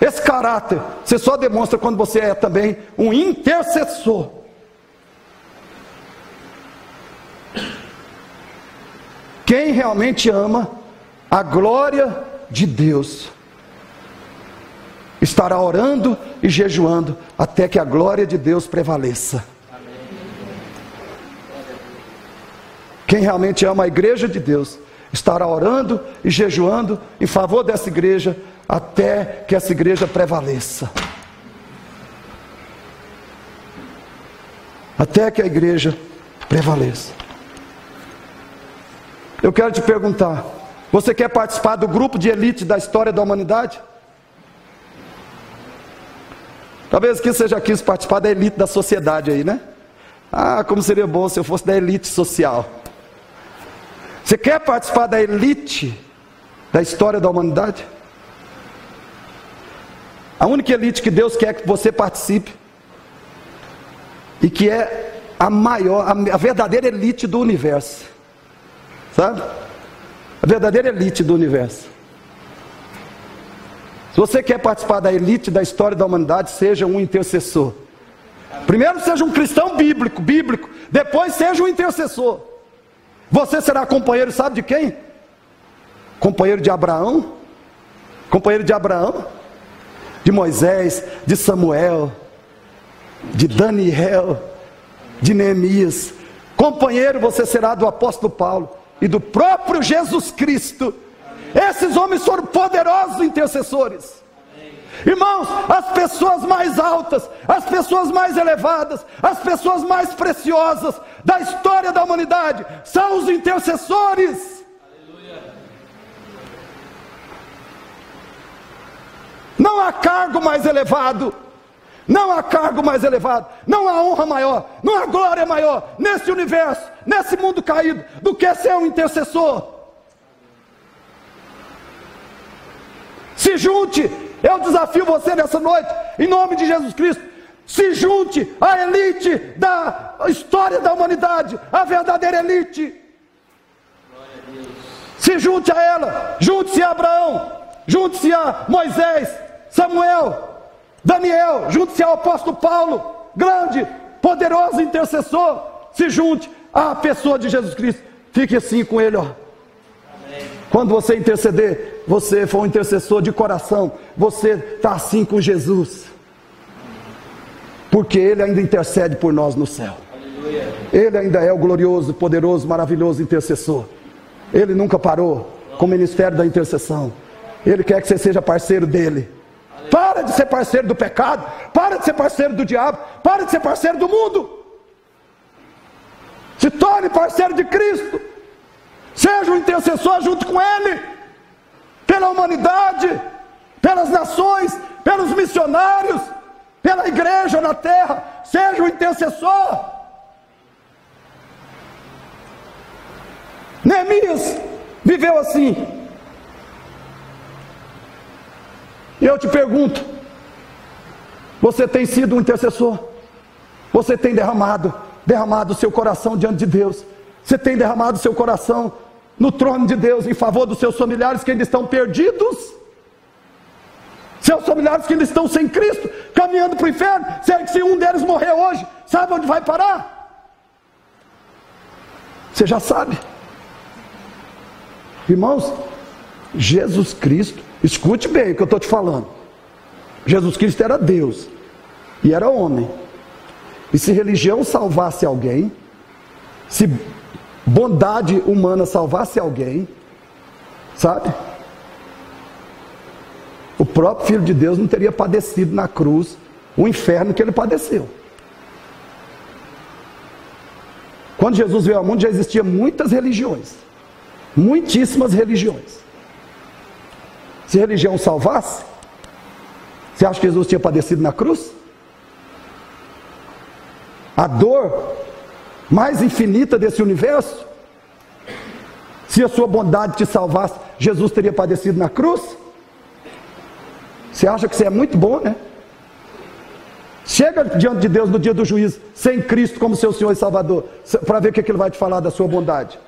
Esse caráter você só demonstra quando você é também um intercessor. Quem realmente ama a glória de Deus estará orando e jejuando até que a glória de Deus prevaleça. Quem realmente ama a igreja de Deus estará orando e jejuando em favor dessa igreja até que essa igreja prevaleça. Até que a igreja prevaleça. Eu quero te perguntar, você quer participar do grupo de elite da história da humanidade? Talvez aqui você já quis participar da elite da sociedade aí, né? Ah, como seria bom se eu fosse da elite social. Você quer participar da elite da história da humanidade? A única elite que Deus quer que você participe, e que é a maior, a verdadeira elite do universo, sabe? A verdadeira elite do universo. Se você quer participar da elite da história da humanidade, seja um intercessor. Primeiro seja um cristão bíblico, depois seja um intercessor. Você será companheiro, sabe de quem? Companheiro de Abraão, de Moisés, de Samuel, de Daniel, de Neemias. Companheiro você será do apóstolo Paulo e do próprio Jesus Cristo. Esses homens foram poderosos intercessores. Irmãos, as pessoas mais altas, as pessoas mais elevadas, as pessoas mais preciosas da história da humanidade são os intercessores. Não há cargo mais elevado, não há cargo mais elevado, não há honra maior, não há glória maior nesse universo, nesse mundo caído, do que ser um intercessor. Se junte, eu desafio você nessa noite, em nome de Jesus Cristo, se junte à elite da história da humanidade, a verdadeira elite. Se junte a ela, junte-se a Abraão, junte-se a Moisés, Samuel, Daniel, junte-se ao apóstolo Paulo, grande, poderoso intercessor. Se junte à pessoa de Jesus Cristo, fique assim com ele, ó. Quando você interceder, você for um intercessor de coração, você está assim com Jesus, porque Ele ainda intercede por nós no céu. Ele ainda é o glorioso, poderoso, maravilhoso intercessor. Ele nunca parou com o ministério da intercessão. Ele quer que você seja parceiro dele. Para de ser parceiro do pecado, para de ser parceiro do diabo, para de ser parceiro do mundo. Se torne parceiro de Cristo. Seja um intercessor junto com Ele, pela humanidade, pelas nações, pelos missionários, pela igreja na terra. Seja um intercessor. Neemias viveu assim. E eu te pergunto, você tem sido um intercessor? Você tem derramado o seu coração diante de Deus? Você tem derramado o seu coração no trono de Deus em favor dos seus familiares que ainda estão perdidos? Seus familiares que ainda estão sem Cristo, caminhando para o inferno? Se um deles morrer hoje, sabe onde vai parar? Você já sabe. Irmãos, Jesus Cristo, escute bem o que eu estou te falando. Jesus Cristo era Deus e era homem. E se religião salvasse alguém, se bondade humana salvasse alguém, sabe? O próprio Filho de Deus não teria padecido na cruz o inferno que ele padeceu. Quando Jesus veio ao mundo já existiam muitas religiões, muitíssimas religiões. Se religião salvasse, você acha que Jesus tinha padecido na cruz? A dor mais infinita desse universo, se a sua bondade te salvasse, Jesus teria padecido na cruz? Você acha que você é muito bom, né? Chega diante de Deus no dia do juízo, sem Cristo como seu Senhor e Salvador, para ver o que Ele vai te falar da sua bondade.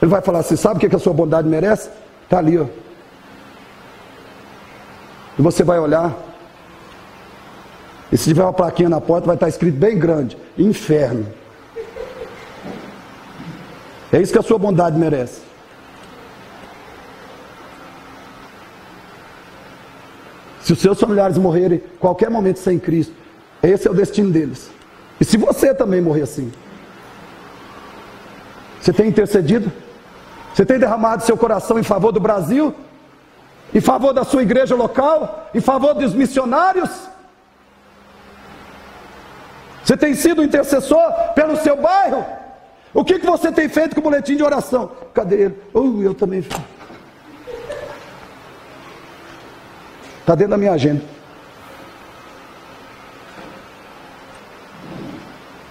Ele vai falar assim: sabe o que a sua bondade merece? Está ali, ó. E você vai olhar, e se tiver uma plaquinha na porta, vai estar escrito bem grande: inferno. É isso que a sua bondade merece. Se os seus familiares morrerem em qualquer momento sem Cristo, esse é o destino deles. E se você também morrer assim, você tem intercedido? Você tem derramado seu coração em favor do Brasil? Em favor da sua igreja local? Em favor dos missionários? Você tem sido intercessor pelo seu bairro? O que você tem feito com o boletim de oração? Cadê ele? Eu também fiz. Está dentro da minha agenda.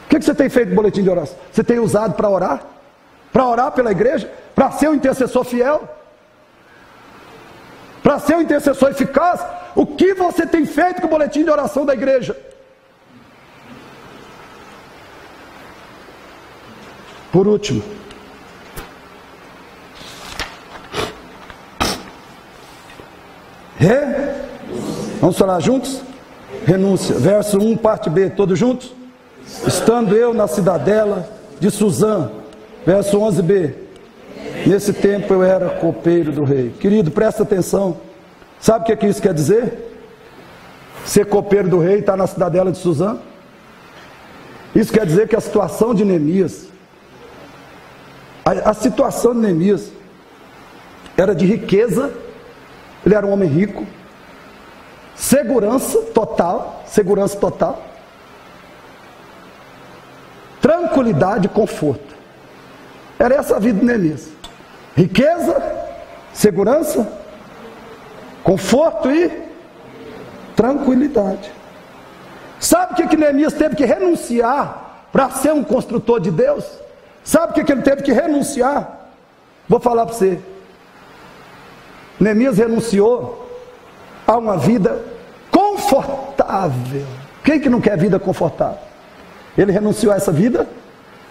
O que você tem feito com o boletim de oração? Você tem usado para orar? Para orar pela igreja? Para ser um intercessor fiel? Para ser um intercessor eficaz? O que você tem feito com o boletim de oração da igreja? Por último, vamos falar juntos? Renúncia, verso 1, parte B, todos juntos? Estando eu na cidadela de Suzã, verso 11b, nesse tempo eu era copeiro do rei. Querido, presta atenção, sabe o que isso quer dizer? Ser copeiro do rei e estar na cidadela de Suzã? Isso quer dizer que a situação de Neemias, a situação de Neemias era de riqueza, ele era um homem rico, segurança total, tranquilidade e conforto. Era essa a vida de Neemias: riqueza, segurança, conforto e tranquilidade. Sabe o que Neemias teve que renunciar para ser um construtor de Deus? Sabe o que ele teve que renunciar? Vou falar para você. Neemias renunciou a uma vida confortável. Quem que não quer vida confortável? Ele renunciou a essa vida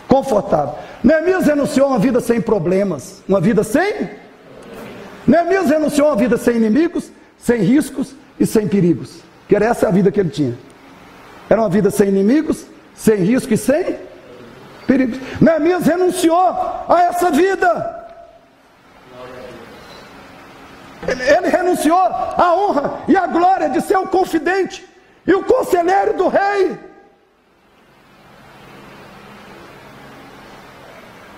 confortável. Neemias renunciou a uma vida sem problemas, uma vida sem... Neemias renunciou a uma vida sem inimigos, sem riscos e sem perigos. Que era essa a vida que ele tinha. Era uma vida sem inimigos, sem risco e sem perigos. Neemias renunciou a essa vida. Ele renunciou à honra e à glória de ser o confidente e o conselheiro do rei.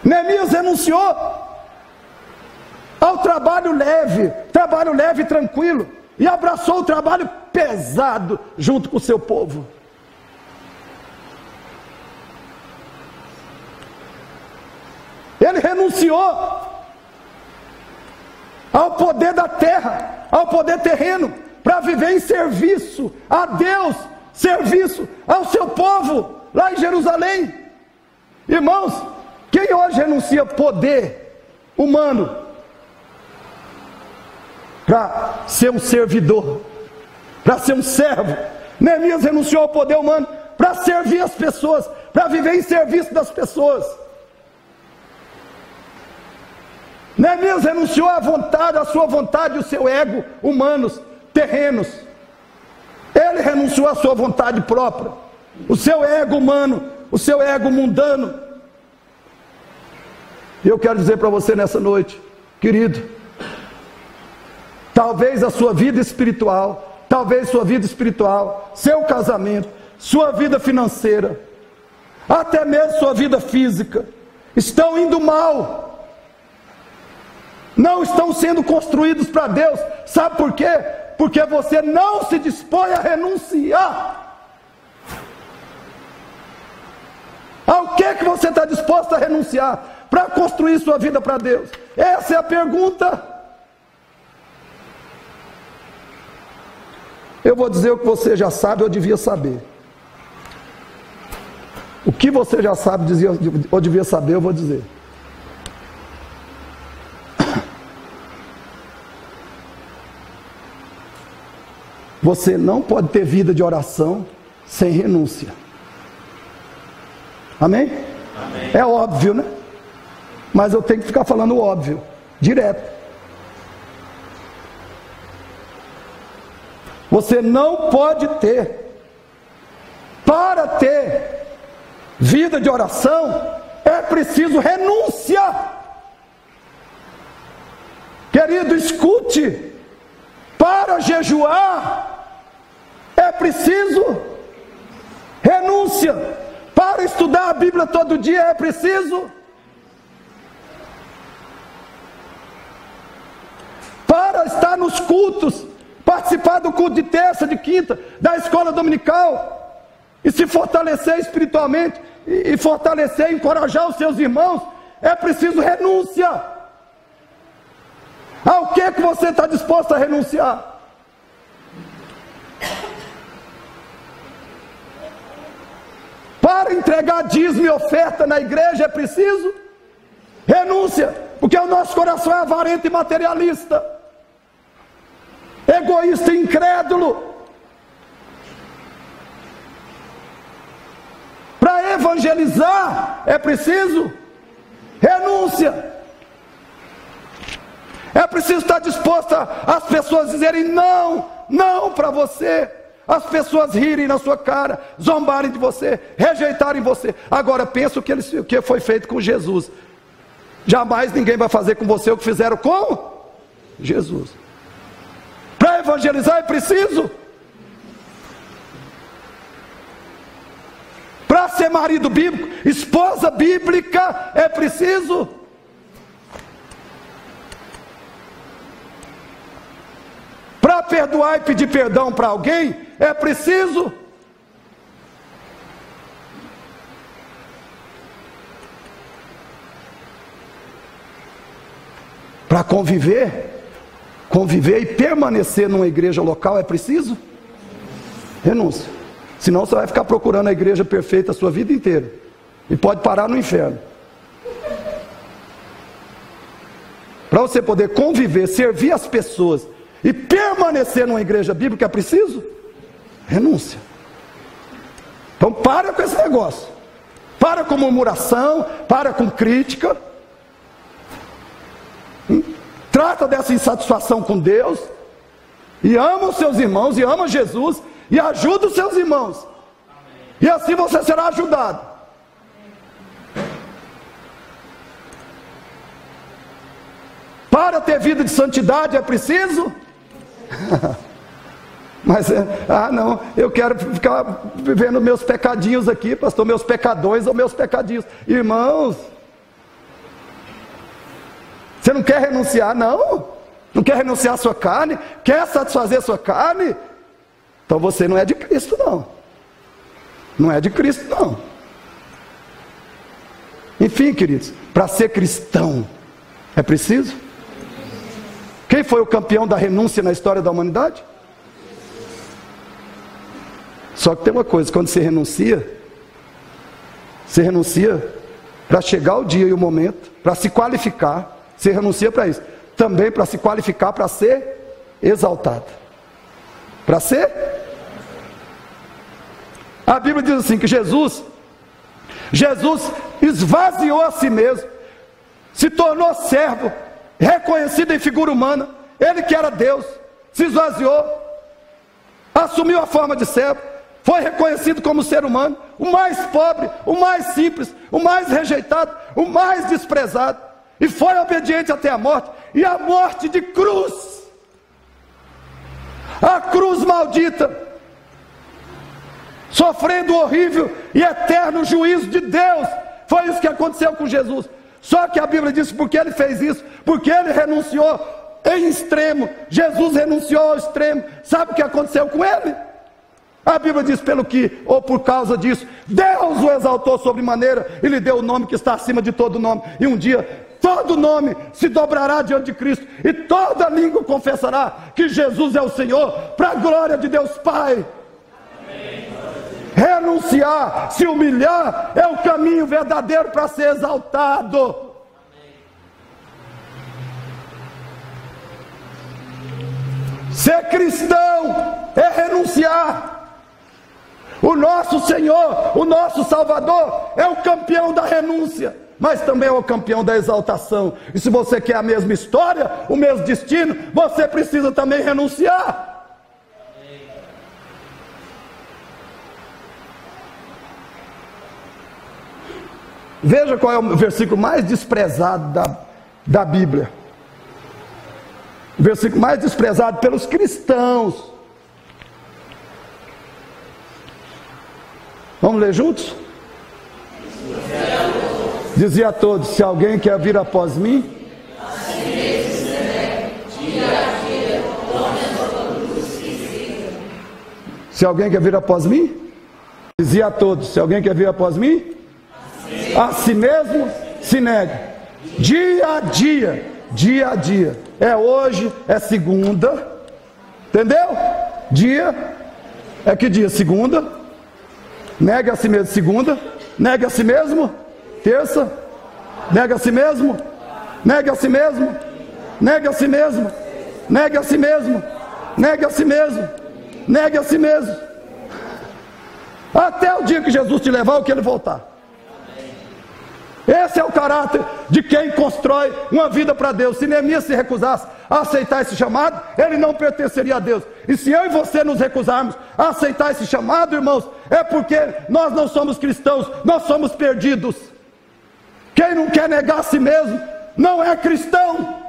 Neemias renunciou ao trabalho leve e tranquilo, e abraçou o trabalho pesado junto com o seu povo. Ele renunciou ao poder da terra, ao poder terreno, para viver em serviço a Deus, serviço ao seu povo, lá em Jerusalém. Irmãos, quem hoje renuncia poder humano para ser um servidor, para ser um servo? Neemias renunciou ao poder humano para servir as pessoas, para viver em serviço das pessoas. Neemias renunciou à vontade, à sua vontade e o seu ego humanos, terrenos. Ele renunciou à sua vontade própria, o seu ego humano, o seu ego mundano. E eu quero dizer para você nessa noite, querido, talvez a sua vida espiritual, seu casamento, sua vida financeira, até mesmo sua vida física, estão indo mal. Não estão sendo construídos para Deus. Sabe por quê? Porque você não se dispõe a renunciar. Ao que você está disposto a renunciar para construir sua vida para Deus? Essa é a pergunta. Eu vou dizer o que você já sabe ou devia saber. O que você já sabe ou devia saber, eu vou dizer. Você não pode ter vida de oração sem renúncia. Amém? Amém. É óbvio, né? Mas eu tenho que ficar falando o óbvio, direto. Você não pode ter. Para ter vida de oração, é preciso renúncia. Querido, escute. Para jejuar, é preciso renúncia. Para estudar a Bíblia todo dia, é preciso. Para estar nos cultos, participar do culto de terça, de quinta, da escola dominical, e se fortalecer espiritualmente, e fortalecer, encorajar os seus irmãos, é preciso renúncia. Ao que você está disposto a renunciar? Para entregar dízimo e oferta na igreja é preciso renúncia, porque o nosso coração é avarento e materialista, egoísta e incrédulo. Para evangelizar é preciso renúncia. É preciso estar disposto as pessoas dizerem não, não para você. As pessoas rirem na sua cara, zombarem de você, rejeitarem você. Agora pensa o que foi feito com Jesus. Jamais ninguém vai fazer com você o que fizeram com Jesus. Para evangelizar é preciso. Para ser marido bíblico, esposa bíblica, é preciso. Para perdoar e pedir perdão para alguém, é preciso. Para conviver e permanecer numa igreja local, é preciso renúncia. Senão você vai ficar procurando a igreja perfeita a sua vida inteira, e pode parar no inferno. Para você poder conviver, servir as pessoas e permanecer numa igreja bíblica, é preciso renúncia. Então para com esse negócio. Para com murmuração, para com crítica. Trata dessa insatisfação com Deus, e ama os seus irmãos, e ama Jesus, e ajuda os seus irmãos. E assim você será ajudado. Para ter vida de santidade é preciso? Mas, não, eu quero ficar vivendo meus pecadinhos aqui, pastor, meus pecadões ou meus pecadinhos. Irmãos, você não quer renunciar, não? Não quer renunciar à sua carne? Quer satisfazer a sua carne? Então você não é de Cristo, não. Não é de Cristo, não. Enfim, queridos, para ser cristão, é preciso? Quem foi o campeão da renúncia na história da humanidade? Só que tem uma coisa, quando você renuncia para chegar o dia e o momento, para se qualificar, você renuncia para isso, também para se qualificar para ser exaltado. Para ser? A Bíblia diz assim, que Jesus esvaziou a si mesmo, se tornou servo, reconhecido em figura humana. Ele que era Deus, se esvaziou, assumiu a forma de servo, foi reconhecido como ser humano, o mais pobre, o mais simples, o mais rejeitado, o mais desprezado, e foi obediente até a morte, e a morte de cruz, a cruz maldita, sofrendo o horrível e eterno juízo de Deus. Foi isso que aconteceu com Jesus. Só que a Bíblia diz porque ele fez isso, porque ele renunciou em extremo. Jesus renunciou ao extremo. Sabe o que aconteceu com ele? A Bíblia diz, pelo que, ou por causa disso, Deus o exaltou sobremaneira e lhe deu o nome que está acima de todo nome. E um dia todo nome se dobrará diante de Cristo, e toda língua confessará que Jesus é o Senhor, para a glória de Deus Pai. Amém. Renunciar, se humilhar, é o caminho verdadeiro para ser exaltado. Ser cristão é renunciar. O nosso Senhor, o nosso Salvador, é o campeão da renúncia. mas também é o campeão da exaltação. E se você quer a mesma história, o mesmo destino, você precisa também renunciar. Veja qual é o versículo mais desprezado da Bíblia. O versículo mais desprezado pelos cristãos. Vamos ler juntos? Dizia a todos: se alguém quer vir após mim, se alguém quer vir após mim, dizia a todos: se alguém quer vir após mim, a si mesmo se negue, dia a dia, dia a dia. É hoje, é segunda, entendeu? Dia, é que dia? Segunda, negue a si mesmo, segunda, negue a si mesmo, terça, negue a si mesmo, negue a si mesmo, negue a si mesmo, negue a si mesmo, negue a si mesmo, negue a si mesmo, até o dia que Jesus te levar ou que ele voltar. Esse é o caráter de quem constrói uma vida para Deus. Se Neemias se recusasse a aceitar esse chamado, ele não pertenceria a Deus. E se eu e você nos recusarmos a aceitar esse chamado, irmãos, é porque nós não somos cristãos, nós somos perdidos. Quem não quer negar a si mesmo não é cristão.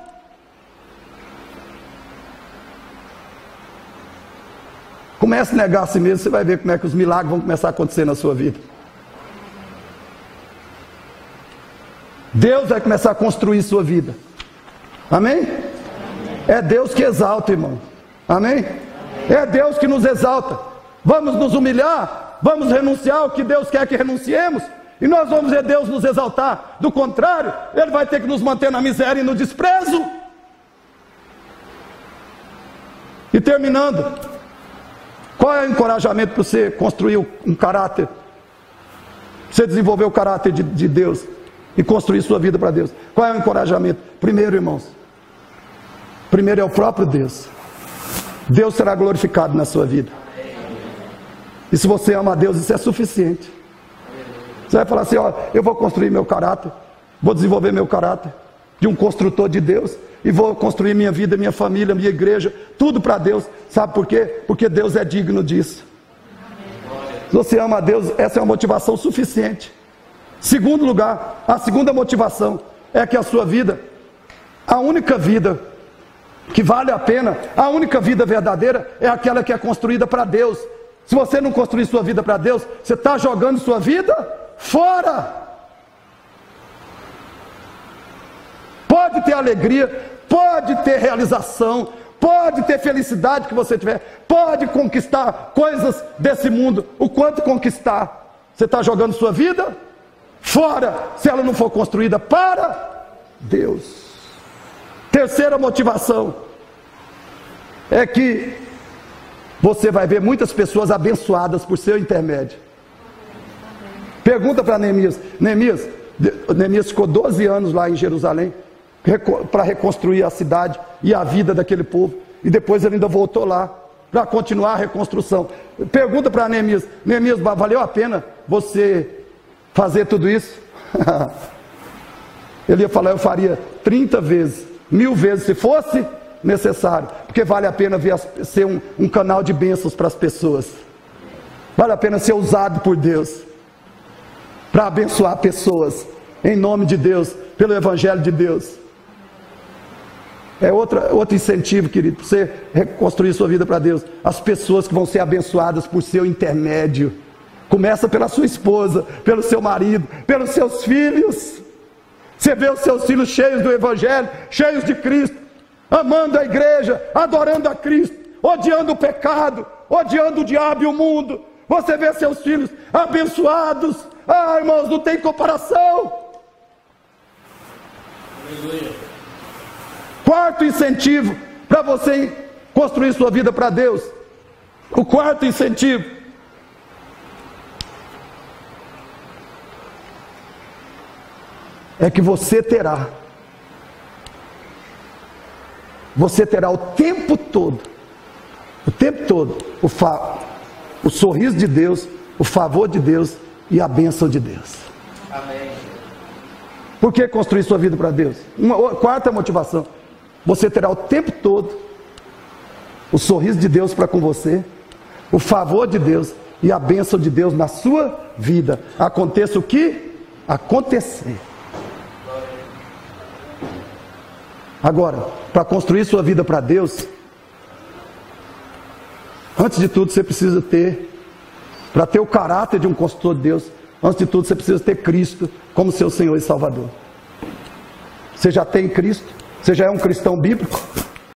Comece a negar a si mesmo, você vai ver como é que os milagres vão começar a acontecer na sua vida. Deus vai começar a construir sua vida. Amém? É Deus que exalta, irmão. Amém? É Deus que nos exalta. Vamos nos humilhar, vamos renunciar ao que Deus quer que renunciemos, e nós vamos ver Deus nos exaltar. Do contrário, Ele vai ter que nos manter na miséria e no desprezo. E terminando, qual é o encorajamento para você construir um caráter? Você desenvolver o caráter de Deus e construir sua vida para Deus. Qual é o encorajamento? Primeiro, irmãos, primeiro é o próprio Deus. Deus será glorificado na sua vida. E se você ama a Deus, isso é suficiente. Você vai falar assim: ó, eu vou construir meu caráter, vou desenvolver meu caráter de um construtor de Deus, e vou construir minha vida, minha família, minha igreja, tudo para Deus. Sabe por quê? Porque Deus é digno disso. Se você ama a Deus, essa é uma motivação suficiente. Segundo lugar, a segunda motivação é que a sua vida, a única vida que vale a pena, a única vida verdadeira é aquela que é construída para Deus. Se você não construir sua vida para Deus, você está jogando sua vida fora. Pode ter alegria, pode ter realização, pode ter felicidade que você tiver, pode conquistar coisas desse mundo, o quanto conquistar, você está jogando sua vida fora, se ela não for construída para Deus. Terceira motivação é que você vai ver muitas pessoas abençoadas por seu intermédio. Pergunta para Neemias. Neemias ficou 12 anos lá em Jerusalém para reconstruir a cidade e a vida daquele povo, e depois ele ainda voltou lá para continuar a reconstrução. Pergunta para Neemias: Neemias, valeu a pena você fazer tudo isso? Ele ia falar: eu faria 30 vezes, 1000 vezes se fosse necessário, porque vale a pena ser um canal de bênçãos para as pessoas, vale a pena ser usado por Deus para abençoar pessoas, em nome de Deus, pelo Evangelho de Deus. É outro incentivo, querido, para você reconstruir sua vida para Deus. As pessoas que vão ser abençoadas por seu intermédio. Começa pela sua esposa, pelo seu marido, pelos seus filhos. Você vê os seus filhos cheios do Evangelho, cheios de Cristo, amando a igreja, adorando a Cristo, odiando o pecado, odiando o diabo e o mundo. Você vê seus filhos abençoados. Ah, irmãos, não tem comparação. Aleluia. Quarto incentivo para você construir sua vida para Deus. O quarto incentivo é que você terá o tempo todo o sorriso de Deus, o favor de Deus e a bênção de Deus. Amém. Por que construir sua vida para Deus? Quarta motivação: você terá o tempo todo o sorriso de Deus para com você, o favor de Deus e a bênção de Deus na sua vida, aconteça o que acontecer. Agora, para construir sua vida para Deus, antes de tudo você precisa ter, para ter o caráter de um construtor de Deus, antes de tudo você precisa ter Cristo como seu Senhor e Salvador. Você já tem Cristo? Você já é um cristão bíblico?